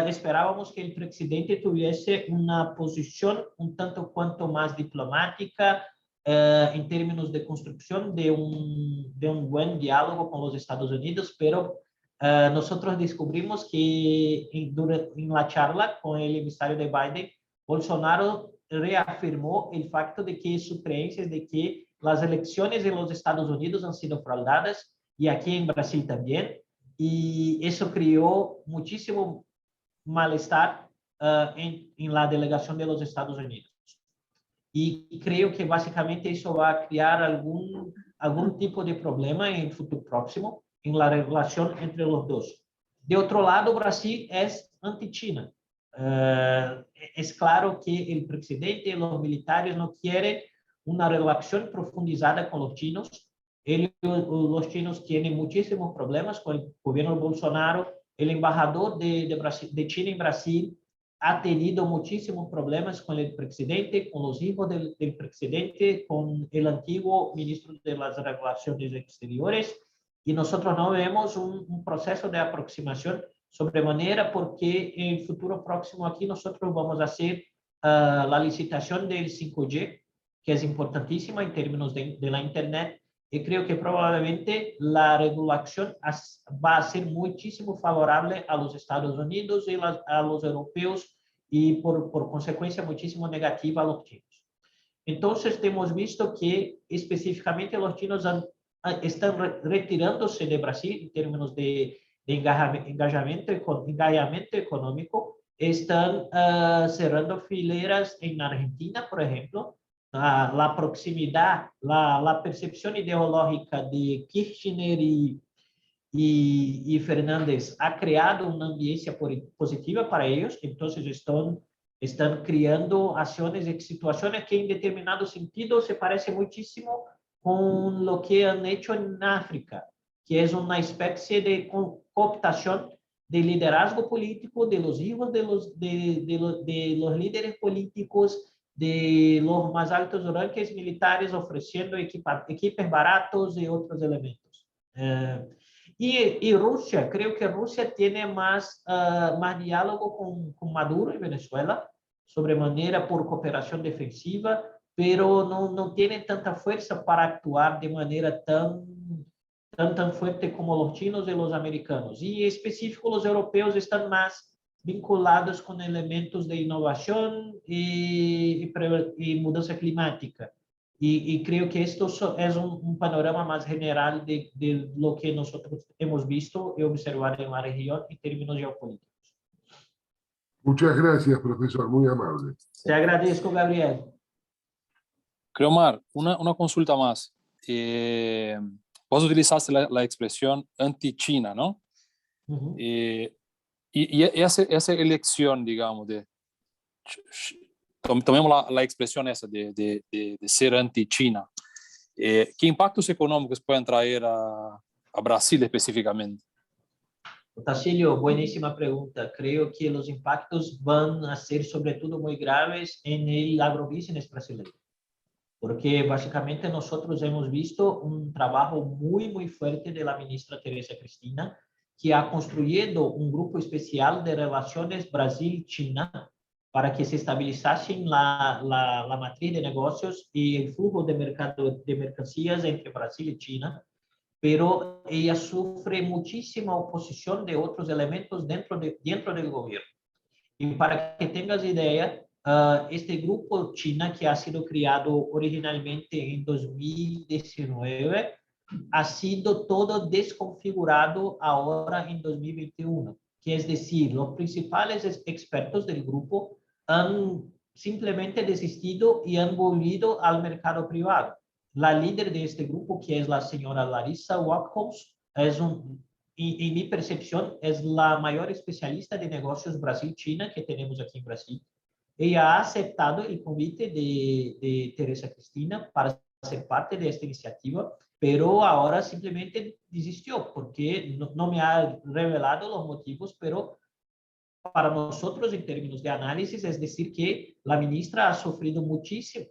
esperábamos que el presidente tuviese una posición un tanto cuanto más diplomática en términos de construcción de un buen diálogo con los Estados Unidos, pero nosotros descubrimos que en la charla con el emisario de Biden, Bolsonaro reafirmó el facto de que su creencia es de que las elecciones en los Estados Unidos han sido fraudadas y aquí en Brasil también, y eso creó muchísimo malestar en la delegación de los Estados Unidos. Y creo que básicamente eso va a crear algún tipo de problema en el futuro próximo en la relación entre los dos. De otro lado, Brasil es anti-China. Es claro que el presidente y los militares no quieren una relación profundizada con los chinos. Los chinos tienen muchísimos problemas con el gobierno de Bolsonaro. El embajador de China en Brasil ha tenido muchísimos problemas con el presidente, con los hijos del presidente, con el antiguo ministro de las Relaciones Exteriores, y nosotros no vemos un proceso de aproximación sobremanera porque en el futuro próximo aquí nosotros vamos a hacer la licitación del 5G, que es importantísima en términos de la Internet, y creo que probablemente la regulación va a ser muchísimo favorable a los Estados Unidos y a los europeos y por consecuencia muchísimo negativa a los chinos. Entonces hemos visto que específicamente los chinos están retirándose de Brasil en términos de engajamiento económico, están cerrando fileras en Argentina, por ejemplo. La proximidad, la percepción ideológica de Kirchner y Fernández ha creado una ambiente positiva para ellos, entonces están creando acciones y situaciones que en determinado sentido se parece muchísimo con lo que han hecho en África, que es una especie de cooptación del liderazgo político, de los hijos de los líderes políticos, de los más altos ranques militares ofreciendo equipos baratos y otros elementos. Y Rusia, creo que Rusia tiene más diálogo con Maduro en Venezuela, sobremanera por cooperación defensiva, pero no tiene tanta fuerza para actuar de manera tan fuerte como los chinos y los americanos. Y en específico los europeos están más vinculados con elementos de innovación y mudanza climática. Y creo que esto es un panorama más general de lo que nosotros hemos visto y observado en la región en términos geopolíticos. Muchas gracias, profesor, muy amable. Te agradezco, Gabriel. Creomar, una consulta más. Vos utilizaste la expresión anti-China, ¿no? Uh-huh. Y esa elección, digamos, tomemos la expresión esa de ser anti-China, ¿qué impactos económicos pueden traer a Brasil específicamente? Tacílio, buenísima pregunta. Creo que los impactos van a ser sobre todo muy graves en el agrobusiness brasileño, porque básicamente nosotros hemos visto un trabajo muy fuerte de la ministra Teresa Cristina, que ha construido un grupo especial de relaciones Brasil-China para que se estabilizase la matriz de negocios y el flujo de mercancías entre Brasil y China, pero ella sufre muchísima oposición de otros elementos dentro del gobierno. Y para que tengas idea, este grupo China, que ha sido creado originalmente en 2019, ha sido todo desconfigurado ahora en 2021, que es decir, los principales expertos del grupo han simplemente desistido y han volvido al mercado privado. La líder de este grupo, que es la señora Larissa Wackhaus, en mi percepción, es la mayor especialista de negocios Brasil-China que tenemos aquí en Brasil. Ella ha aceptado el convite de Teresa Cristina para ser parte de esta iniciativa, pero ahora simplemente desistió porque no me ha revelado los motivos, pero para nosotros en términos de análisis, es decir, que la ministra ha sufrido muchísimo,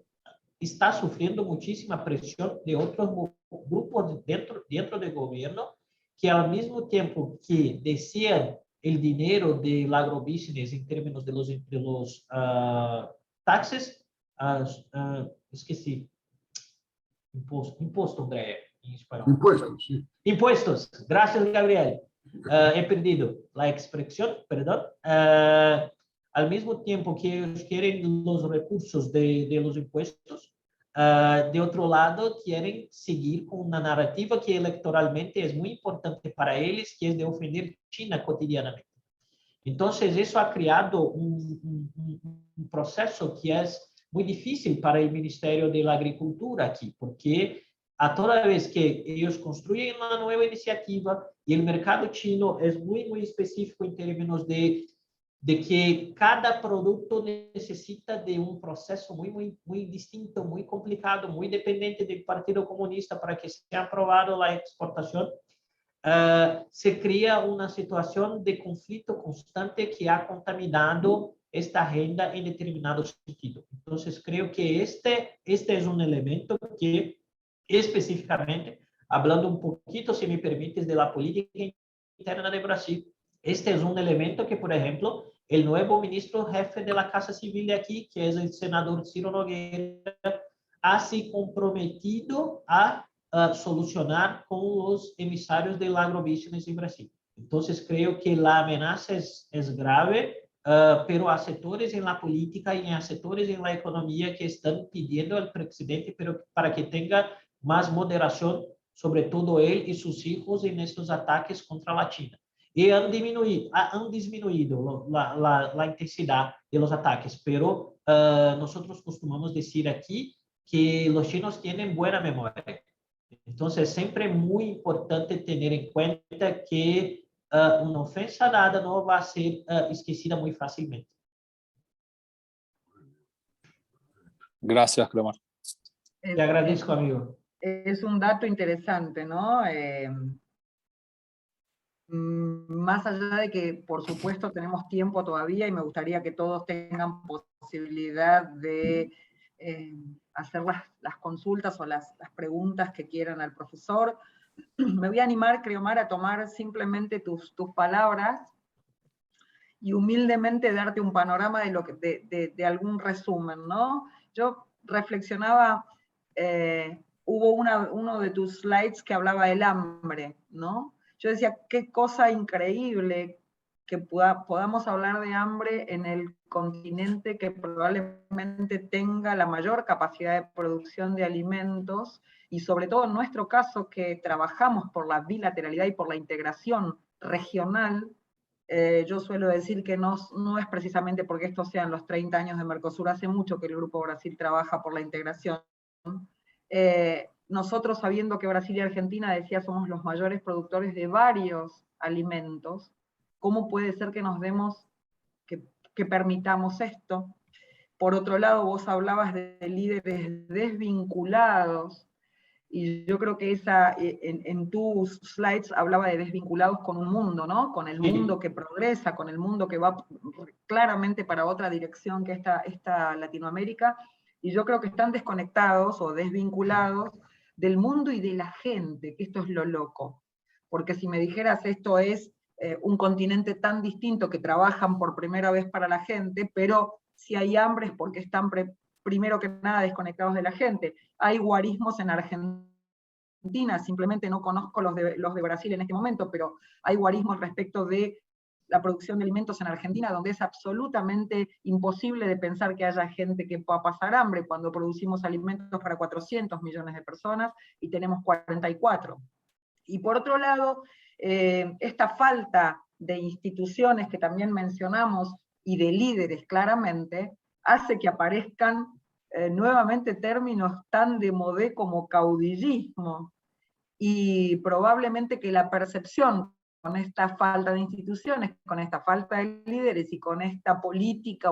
está sufriendo muchísima presión de otros grupos dentro del gobierno que al mismo tiempo que desean el dinero del agrobusiness en términos de los taxes, esqueci, imposto, André, en español. Impuestos, sí. Impuestos, gracias, Gabriel. He perdido la expresión, perdón. Al mismo tiempo que ellos quieren los recursos de los impuestos, de otro lado quieren seguir con una narrativa que electoralmente es muy importante para ellos, que es de ofender China cotidianamente. Entonces, eso ha creado un proceso que es muy difícil para el Ministerio de la Agricultura aquí, porque a toda vez que ellos construyen una nueva iniciativa y el mercado chino es muy, muy específico en términos de que cada producto necesita de un proceso muy, muy, muy distinto, muy complicado, muy dependiente del Partido Comunista para que sea aprobado la exportación, se crea una situación de conflicto constante que ha contaminado esta agenda en determinado sentido. Entonces, creo que este es un elemento que específicamente, hablando un poquito, si me permites, de la política interna de Brasil, este es un elemento que, por ejemplo, el nuevo ministro jefe de la Casa Civil de aquí, que es el senador Ciro Nogueira, ha se comprometido a solucionar con los emisarios del agrobusiness en Brasil. Entonces, creo que la amenaza es grave, pero hay sectores en la política y hay sectores en la economía que están pidiendo al presidente para que tenga más moderación, sobre todo él y sus hijos, en estos ataques contra la China. Y han disminuido la intensidad de los ataques, pero nosotros costumamos decir aquí que los chinos tienen buena memoria. Entonces, siempre es muy importante tener en cuenta que una ofensa dada no va a ser esquecida muy fácilmente. Gracias, Clemar. Te agradezco, amigo. Es un dato interesante, ¿no? Más allá de que, por supuesto, tenemos tiempo todavía y me gustaría que todos tengan posibilidad de hacer las consultas o las preguntas que quieran al profesor, me voy a animar, Creomar, a tomar simplemente tus palabras y humildemente darte un panorama de algún resumen, ¿no? Yo reflexionaba, hubo uno de tus slides que hablaba del hambre, ¿no? Yo decía, qué cosa increíble que podamos hablar de hambre en el continente que probablemente tenga la mayor capacidad de producción de alimentos, y sobre todo en nuestro caso que trabajamos por la bilateralidad y por la integración regional. Yo suelo decir que no es precisamente porque estos sean los 30 años de Mercosur, hace mucho que el Grupo Brasil trabaja por la integración. Nosotros, sabiendo que Brasil y Argentina, decía, somos los mayores productores de varios alimentos, ¿cómo puede ser que nos demos, que permitamos esto? Por otro lado, vos hablabas de líderes desvinculados, y yo creo que en tus slides hablaba de desvinculados con un mundo, ¿no? Con el mundo que progresa, con el mundo que va claramente para otra dirección que esta Latinoamérica, y yo creo que están desconectados o desvinculados del mundo y de la gente, que esto es lo loco. Porque si me dijeras esto es un continente tan distinto que trabajan por primera vez para la gente, pero si hay hambre es porque están primero que nada desconectados de la gente. Hay guarismos en Argentina, simplemente no conozco los de Brasil en este momento, pero hay guarismos respecto de la producción de alimentos en Argentina, donde es absolutamente imposible de pensar que haya gente que pueda pasar hambre, cuando producimos alimentos para 400 millones de personas y tenemos 44. Y por otro lado, esta falta de instituciones que también mencionamos y de líderes claramente, hace que aparezcan nuevamente términos tan de modé como caudillismo, y probablemente que la percepción con esta falta de instituciones, con esta falta de líderes y con esta política,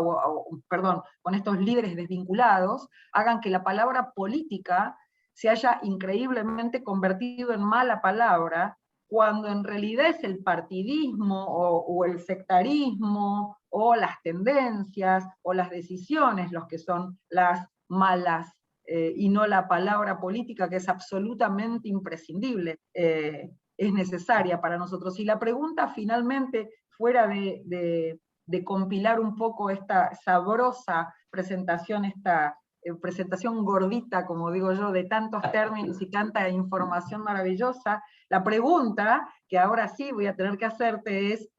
perdón, con estos líderes desvinculados, hagan que la palabra política se haya increíblemente convertido en mala palabra, cuando en realidad es el partidismo o el sectarismo o las tendencias o las decisiones los que son las malas, y no la palabra política, que es absolutamente imprescindible, es necesaria para nosotros. Y la pregunta finalmente, fuera de compilar un poco esta sabrosa presentación, esta presentación gordita, como digo yo, de tantos términos y tanta información maravillosa, la pregunta que ahora sí voy a tener que hacerte es,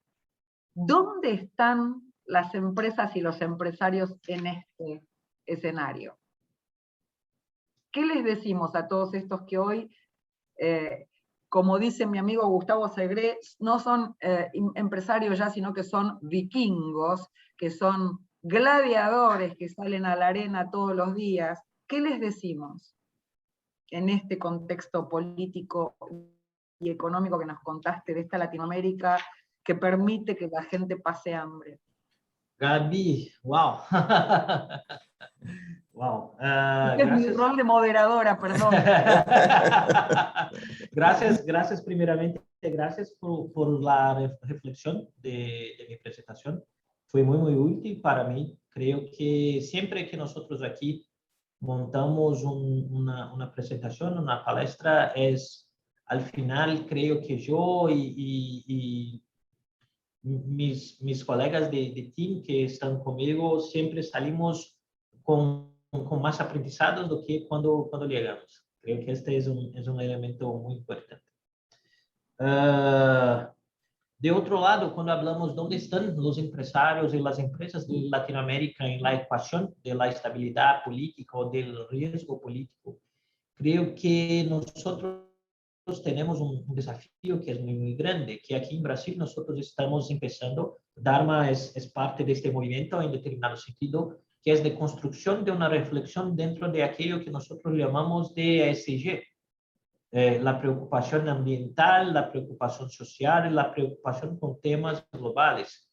¿dónde están las empresas y los empresarios en este escenario? ¿Qué les decimos a todos estos que hoy, como dice mi amigo Gustavo Segre, no son empresarios ya, sino que son vikingos, que son gladiadores que salen a la arena todos los días? ¿Qué les decimos en este contexto político y económico que nos contaste de esta Latinoamérica que permite que la gente pase hambre? Gaby, wow. Wow. Es mi rol de moderadora, perdón. Gracias primeramente, gracias por la reflexión de mi presentación. Fue muy útil para mí. Creo que siempre que nosotros aquí montamos una presentación, una palestra, es al final creo que yo y mis colegas de team que están conmigo siempre salimos con más aprendizados do que cuando llegamos. Creo que este es un elemento muy importante. De otro lado, cuando hablamos dónde están los empresarios y las empresas de Latinoamérica en la ecuación de la estabilidad política o del riesgo político, creo que nosotros tenemos un desafío que es muy grande, que aquí en Brasil nosotros estamos empezando, Dharma es parte de este movimiento en determinado sentido, que es de construcción de una reflexión dentro de aquello que nosotros llamamos de ESG, la preocupación ambiental, la preocupación social, la preocupación con temas globales.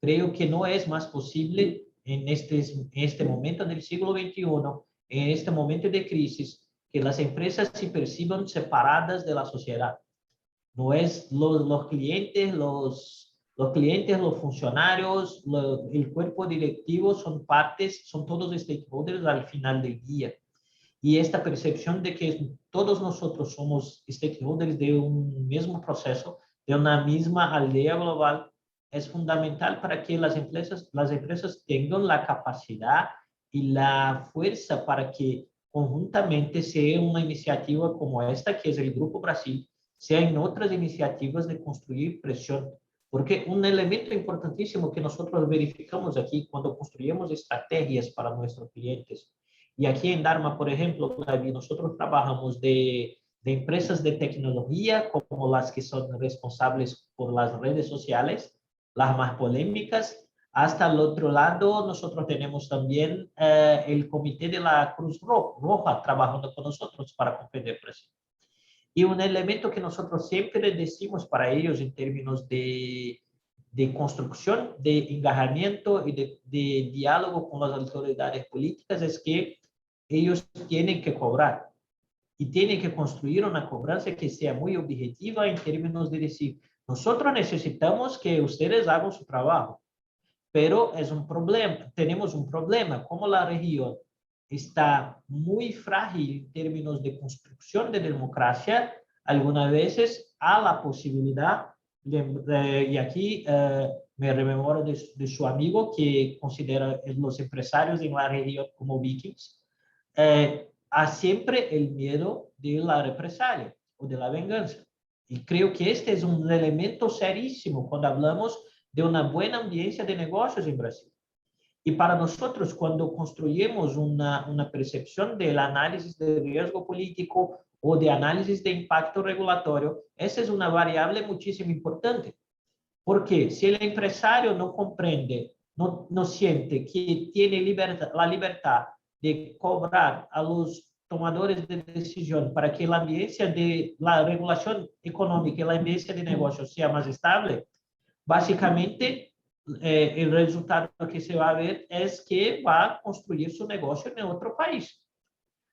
Creo que no es más posible en este momento del siglo XXI, en este momento de crisis, que las empresas se perciban separadas de la sociedad. No es los clientes, los funcionarios, el cuerpo directivo son partes, son todos stakeholders al final del día. Y esta percepción de que todos nosotros somos stakeholders de un mismo proceso, de una misma aldea global, es fundamental para que las empresas tengan la capacidad y la fuerza para que conjuntamente sea una iniciativa como esta, que es el Grupo Brasil, sea en otras iniciativas de construir presión. Porque un elemento importantísimo que nosotros verificamos aquí cuando construimos estrategias para nuestros clientes, y aquí en Dharma, por ejemplo, nosotros trabajamos de empresas de tecnología, como las que son responsables por las redes sociales, las más polémicas, hasta el otro lado nosotros tenemos también el comité de la Cruz Roja trabajando con nosotros para comprender presión. Y un elemento que nosotros siempre decimos para ellos en términos de construcción, de engajamiento y de diálogo con las autoridades políticas es que ellos tienen que cobrar y tienen que construir una cobranza que sea muy objetiva en términos de decir, nosotros necesitamos que ustedes hagan su trabajo, pero es un problema, tenemos un problema, como la región está muy frágil en términos de construcción de democracia, algunas veces a la posibilidad, y aquí me rememoro de su amigo que considera los empresarios en la región como vikings, a siempre el miedo de la represalia o de la venganza. Y creo que este es un elemento serísimo cuando hablamos de una buena audiencia de negocios en Brasil. Y para nosotros, cuando construimos una percepción del análisis de riesgo político o de análisis de impacto regulatorio, esa es una variable muchísimo importante. Porque si el empresario no comprende, no siente que tiene la libertad de cobrar a los tomadores de decisión para que la audiencia de la regulación económica y la audiencia de negocios sea más estable, básicamente el resultado que se va a ver es que va a construir su negocio en otro país.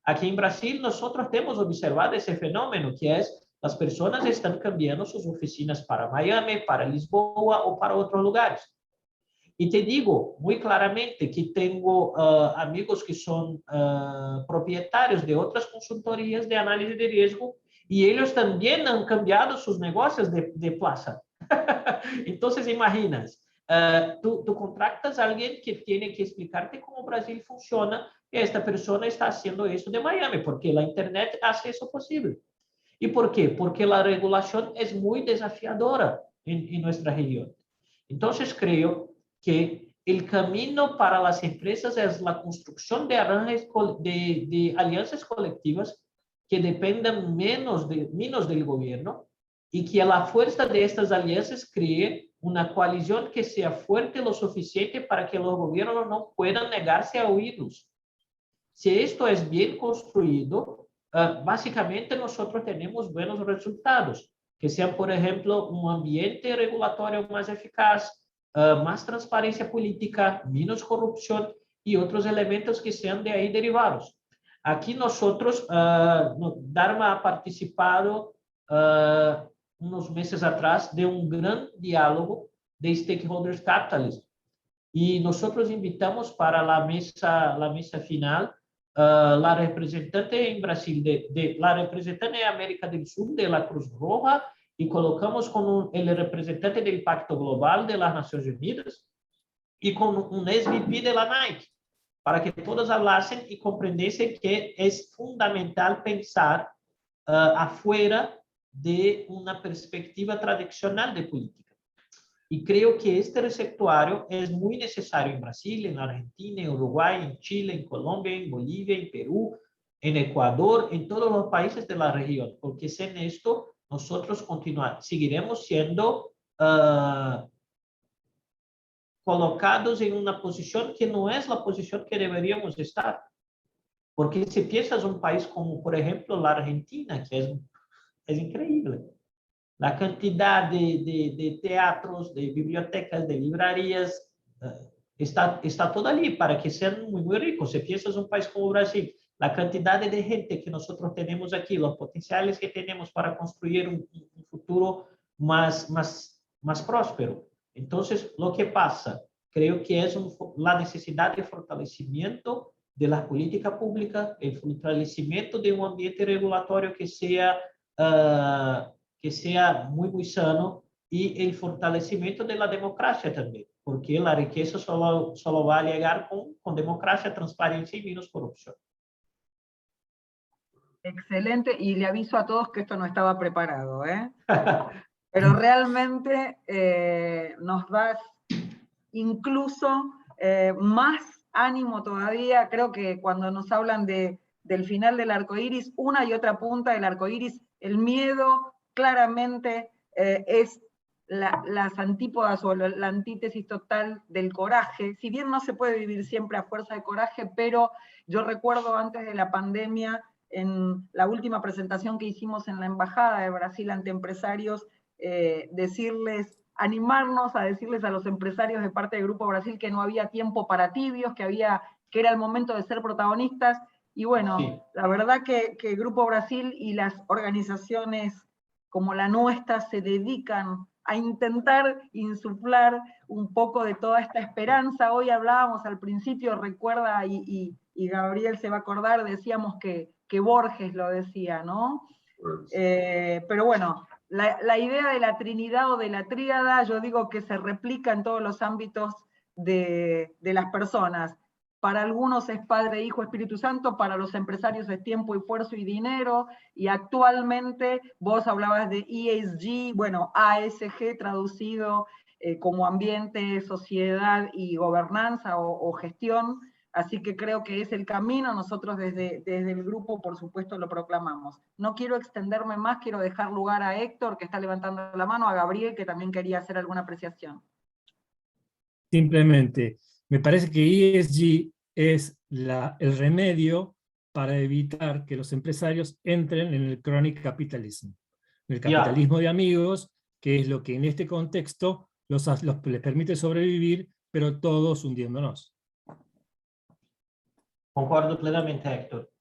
Aquí en Brasil nosotros hemos observado ese fenómeno, que es las personas están cambiando sus oficinas para Miami, para Lisboa o para otros lugares. Y te digo muy claramente que tengo amigos que son propietarios de otras consultorías de análisis de riesgo y ellos también han cambiado sus negocios de plaza. Entonces, imaginas, tú contratas a alguien que tiene que explicarte cómo Brasil funciona y esta persona está haciendo eso de Miami, porque la Internet hace eso posible. ¿Y por qué? Porque la regulación es muy desafiadora en nuestra región. Entonces, creo que el camino para las empresas es la construcción de alianzas colectivas que dependan menos del gobierno y que la fuerza de estas alianzas cree una coalición que sea fuerte lo suficiente para que los gobiernos no puedan negarse a oírlos. Si esto es bien construido, básicamente nosotros tenemos buenos resultados, que sean, por ejemplo, un ambiente regulatorio más eficaz, más transparencia política, menos corrupción y otros elementos que sean de ahí derivados. Aquí nosotros, Dharma ha participado unos meses atrás de un gran diálogo de Stakeholders Capitalism y nosotros invitamos para la mesa final la representante en Brasil, la representante en América del Sur de la Cruz Roja y colocamos con el representante del Pacto Global de las Naciones Unidas y con un ex-VP de la Nike, para que todos hablasen y comprendiesen que es fundamental pensar afuera de una perspectiva tradicional de política. Y creo que este receptuario es muy necesario en Brasil, en Argentina, en Uruguay, en Chile, en Colombia, en Bolivia, en Perú, en Ecuador, en todos los países de la región, porque sin esto nosotros seguiremos siendo colocados en una posición que no es la posición que deberíamos estar. Porque si piensas un país como, por ejemplo, la Argentina, que es increíble, la cantidad de teatros, de bibliotecas, de librarias, está todo allí para que sean muy, muy ricos. Si piensas un país como Brasil, la cantidad de gente que nosotros tenemos aquí, los potenciales que tenemos para construir un futuro más próspero. Entonces, lo que pasa, creo que es la necesidad de fortalecimiento de la política pública, el fortalecimiento de un ambiente regulatorio que sea muy, muy sano y el fortalecimiento de la democracia también, porque la riqueza solo va a llegar con democracia, transparencia y menos corrupción. Excelente, y le aviso a todos que esto no estaba preparado, ¿eh? Pero realmente nos das incluso más ánimo todavía. Creo que cuando nos hablan del final del arco iris, una y otra punta del arco iris, el miedo claramente es las antípodas o la antítesis total del coraje. Si bien no se puede vivir siempre a fuerza de coraje, pero yo recuerdo antes de la pandemia, en la última presentación que hicimos en la Embajada de Brasil ante empresarios, animarnos a decirles a los empresarios de parte del Grupo Brasil que no había tiempo para tibios, que era el momento de ser protagonistas. Y bueno, sí, la verdad que Grupo Brasil y las organizaciones como la nuestra se dedican a intentar insuflar un poco de toda esta esperanza. Hoy hablábamos al principio, recuerda, y Gabriel se va a acordar, decíamos que Borges lo decía, ¿no? Pero bueno, la idea de la Trinidad o de la tríada, yo digo que se replica en todos los ámbitos de las personas. Para algunos es Padre, Hijo, Espíritu Santo, para los empresarios es tiempo, esfuerzo y dinero, y actualmente vos hablabas de ESG, bueno, ASG traducido como ambiente, sociedad y gobernanza o gestión. Así que creo que es el camino, nosotros desde el grupo, por supuesto, lo proclamamos. No quiero extenderme más, quiero dejar lugar a Héctor, que está levantando la mano, a Gabriel, que también quería hacer alguna apreciación. Simplemente, me parece que ESG es el remedio para evitar que los empresarios entren en el chronic capitalism, en el capitalismo de amigos, que es lo que en este contexto les permite sobrevivir, pero todos hundiéndonos. Concordo plenamente, Héctor.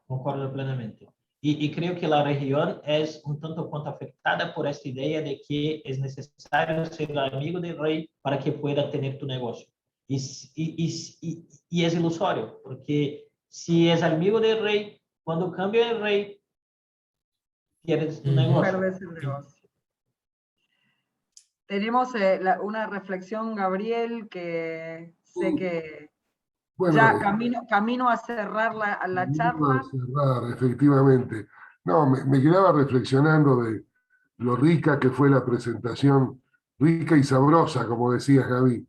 Concordo plenamente. Y creo que la región es un tanto cuanto afectada por esta idea de que es necesario ser amigo del rey para que pueda tener tu negocio. Y es ilusorio, porque si es amigo del rey, cuando cambia el rey, pierdes tu negocio. Pierdes el negocio. Tenemos una reflexión, Gabriel, que sé que bueno, ya camino a cerrar la charla. A cerrar, efectivamente. No, me quedaba reflexionando de lo rica que fue la presentación, rica y sabrosa, como decías, Gaby,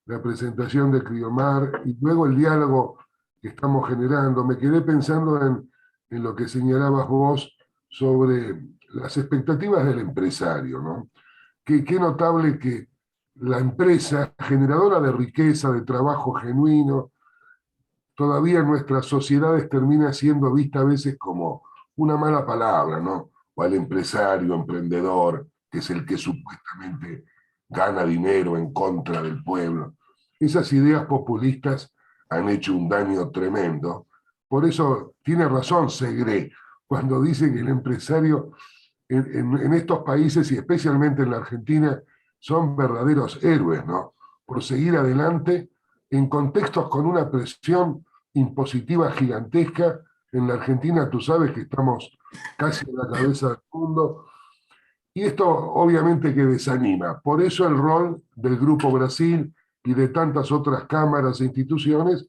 la presentación de Criomar y luego el diálogo que estamos generando. Me quedé pensando en lo que señalabas vos sobre las expectativas del empresario, ¿no? Qué notable que la empresa generadora de riqueza, de trabajo genuino, todavía en nuestras sociedades termina siendo vista a veces como una mala palabra, ¿no? O al empresario, emprendedor, que es el que supuestamente gana dinero en contra del pueblo. Esas ideas populistas han hecho un daño tremendo. Por eso tiene razón Segre cuando dice que el empresario en estos países y especialmente en la Argentina son verdaderos héroes, ¿no? Por seguir adelante en contextos con una presión impositiva gigantesca. En la Argentina tú sabes que estamos casi en la cabeza del mundo, y esto obviamente que desanima. Por eso el rol del Grupo Brasil y de tantas otras cámaras e instituciones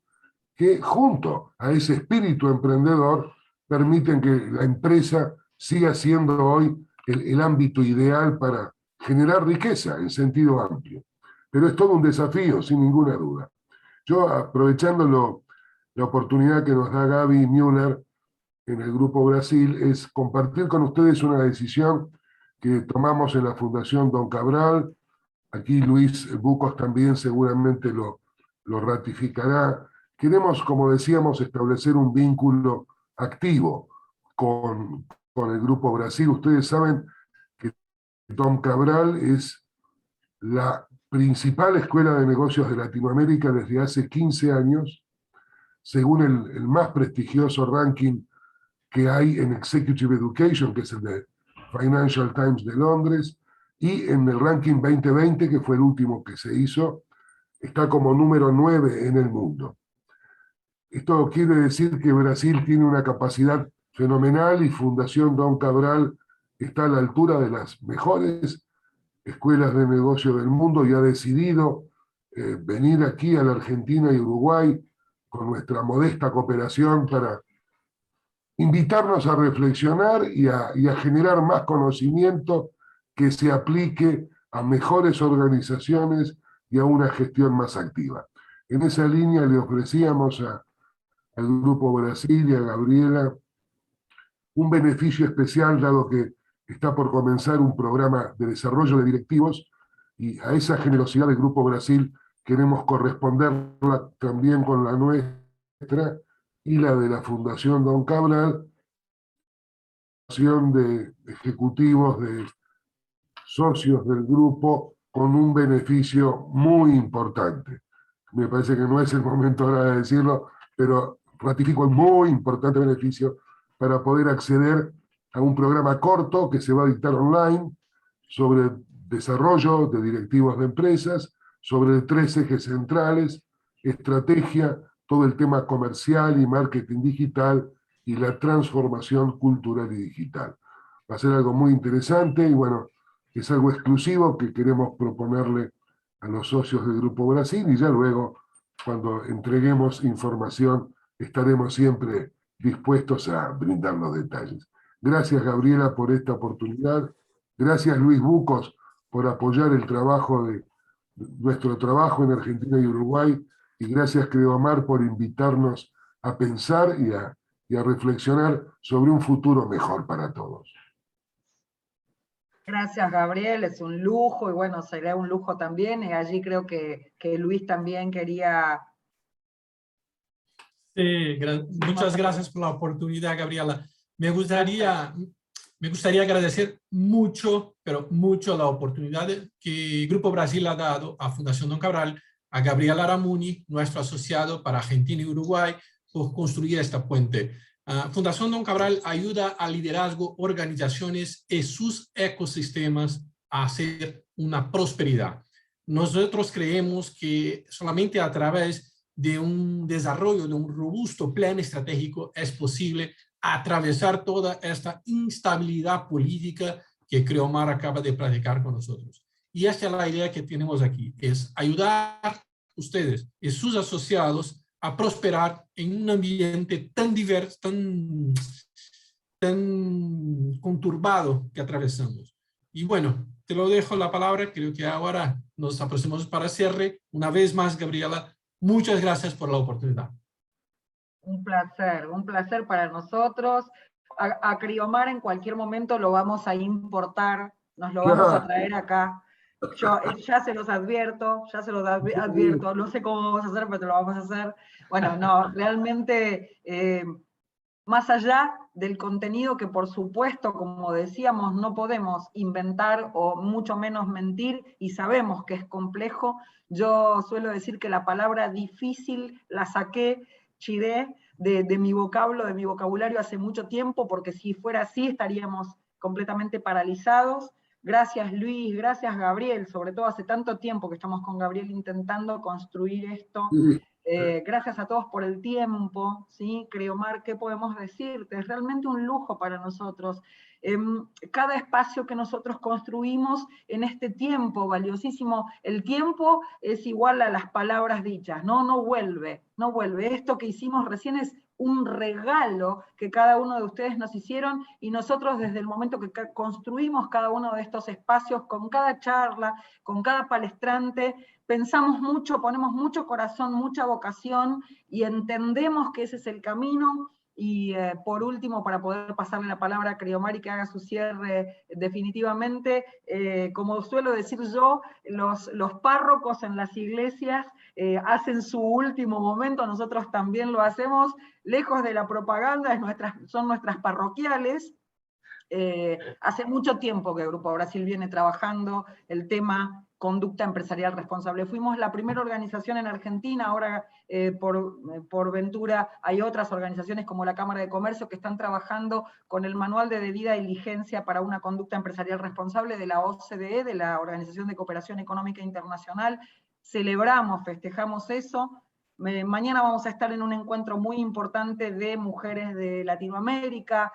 que junto a ese espíritu emprendedor permiten que la empresa siga siendo hoy el ámbito ideal para generar riqueza en sentido amplio. Pero es todo un desafío, sin ninguna duda. Yo, aprovechando la oportunidad que nos da Gaby Müller en el Grupo Brasil, es compartir con ustedes una decisión que tomamos en la Fundación Don Cabral. Aquí Luis Bucos también seguramente lo ratificará. Queremos, como decíamos, establecer un vínculo activo con el Grupo Brasil. Ustedes saben que Don Cabral es la principal escuela de negocios de Latinoamérica desde hace 15 años, según el más prestigioso ranking que hay en Executive Education, que es el de Financial Times de Londres, y en el ranking 2020, que fue el último que se hizo, está como número 9 en el mundo. Esto quiere decir que Brasil tiene una capacidad fenomenal y Fundación Don Cabral está a la altura de las mejores escuelas de negocio del mundo y ha decidido venir aquí a la Argentina y Uruguay con nuestra modesta cooperación para invitarnos a reflexionar y a generar más conocimiento que se aplique a mejores organizaciones y a una gestión más activa. En esa línea le ofrecíamos al Grupo Brasil y a Gabriela un beneficio especial, dado que está por comenzar un programa de desarrollo de directivos, y a esa generosidad del Grupo Brasil queremos corresponderla también con la nuestra y la de la Fundación Don Cabral, de ejecutivos, de socios del grupo, con un beneficio muy importante. Me parece que no es el momento ahora de decirlo, pero ratifico el muy importante beneficio para poder acceder a un programa corto que se va a dictar online sobre desarrollo de directivos de empresas, sobre 3 ejes centrales: estrategia, todo el tema comercial y marketing digital, y la transformación cultural y digital. Va a ser algo muy interesante y bueno, es algo exclusivo que queremos proponerle a los socios del Grupo Brasil, y ya luego, cuando entreguemos información, estaremos siempre dispuestos a brindar los detalles. Gracias, Gabriela, por esta oportunidad. Gracias, Luis Bucos, por apoyar el trabajo nuestro trabajo en Argentina y Uruguay, y gracias, Creomar, por invitarnos a pensar y a reflexionar sobre un futuro mejor para todos. Gracias, Gabriel, es un lujo, y bueno, será un lujo también, y allí creo que Luis también quería... Sí, muchas gracias por la oportunidad, Gabriela. Me gustaría agradecer mucho, pero mucho la oportunidad que Grupo Brasil ha dado a Fundación Don Cabral, a Gabriel Aramuni, nuestro asociado para Argentina y Uruguay, por construir esta puente. Fundación Don Cabral ayuda al liderazgo, organizaciones y sus ecosistemas a hacer una prosperidad. Nosotros creemos que solamente a través de un desarrollo, de un robusto plan estratégico, es posible atravesar toda esta instabilidad política que Creomar acaba de platicar con nosotros. Y esta es la idea que tenemos aquí, es ayudar a ustedes y sus asociados a prosperar en un ambiente tan diverso, tan conturbado que atravesamos. Y bueno, te lo dejo la palabra, creo que ahora nos aproximamos para cierre. Una vez más, Gabriela, muchas gracias por la oportunidad. Un placer para nosotros. A Criomar en cualquier momento lo vamos a importar, nos lo vamos a traer acá. Yo ya se los advierto, no sé cómo vamos a hacer, pero te lo vamos a hacer. Bueno, no, realmente, más allá del contenido que por supuesto, como decíamos, no podemos inventar o mucho menos mentir, y sabemos que es complejo, yo suelo decir que la palabra difícil la saqué, chidé, de mi vocabulario hace mucho tiempo, porque si fuera así estaríamos completamente paralizados. Gracias Luis, gracias Gabriel, sobre todo hace tanto tiempo que estamos con Gabriel intentando construir esto. Gracias a todos por el tiempo, ¿sí? Creomar, ¿qué podemos decirte? Es realmente un lujo para nosotros. Cada espacio que nosotros construimos en este tiempo valiosísimo, el tiempo es igual a las palabras dichas, no vuelve. Esto que hicimos recién es un regalo que cada uno de ustedes nos hicieron, y nosotros desde el momento que construimos cada uno de estos espacios, con cada charla, con cada palestrante, pensamos mucho, ponemos mucho corazón, mucha vocación, y entendemos que ese es el camino. Y por último, para poder pasarle la palabra a Creomar y que haga su cierre definitivamente, como suelo decir yo, los párrocos en las iglesias hacen su último momento, nosotros también lo hacemos, lejos de la propaganda, son nuestras parroquiales. Hace mucho tiempo que Grupo Brasil viene trabajando el tema conducta empresarial responsable. Fuimos la primera organización en Argentina, ahora por ventura hay otras organizaciones como la Cámara de Comercio que están trabajando con el manual de debida diligencia para una conducta empresarial responsable de la OCDE, de la Organización de Cooperación Económica Internacional. Celebramos, festejamos eso. Mañana vamos a estar en un encuentro muy importante de mujeres de Latinoamérica.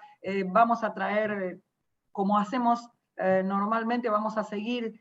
Vamos a traer, como hacemos normalmente, vamos a seguir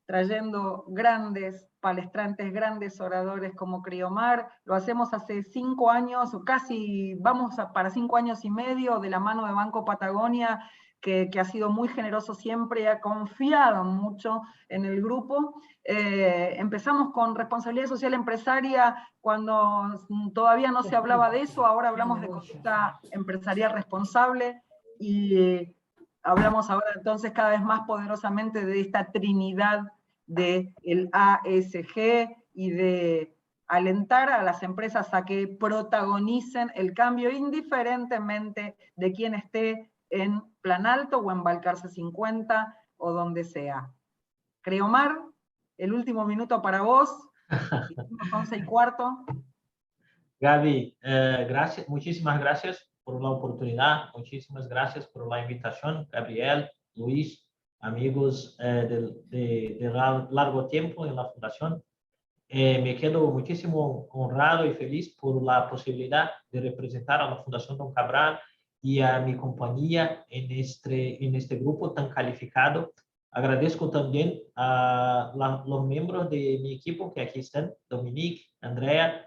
trayendo grandes palestrantes, grandes oradores como Creomar. Lo hacemos hace 5 años, o casi vamos para 5 años y medio, de la mano de Banco Patagonia, que ha sido muy generoso siempre y ha confiado mucho en el grupo. Empezamos con responsabilidad social empresaria cuando todavía no se hablaba de eso, ahora hablamos de conducta empresarial responsable, y hablamos ahora entonces cada vez más poderosamente de esta trinidad del ASG y de alentar a las empresas a que protagonicen el cambio indiferentemente de quién esté en Plan Alto o en Balcarce 50 o donde sea. Creomar, el último minuto para vos, 11:15. Gaby, muchísimas gracias por la oportunidad, muchísimas gracias por la invitación, Gabriel, Luis, amigos de largo tiempo en la Fundación. Me quedo muchísimo honrado y feliz por la posibilidad de representar a la Fundación Don Cabral y a mi compañía en este grupo tan calificado. Agradezco también a los miembros de mi equipo que aquí están, Dominique, Andrea.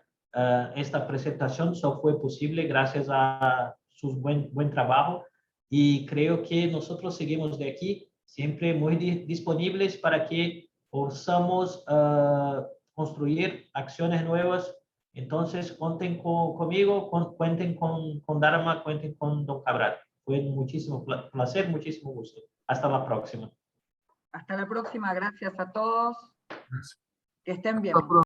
Esta presentación solo fue posible gracias a su buen trabajo, y creo que nosotros seguimos de aquí siempre muy disponibles para que possamos construir acciones nuevas. Entonces, cuenten conmigo, cuenten con Dharma, cuenten con Don Cabral. Fue muchísimo placer, muchísimo gusto. Hasta la próxima. Hasta la próxima, gracias a todos. Gracias. Que estén bien. Hasta pronto.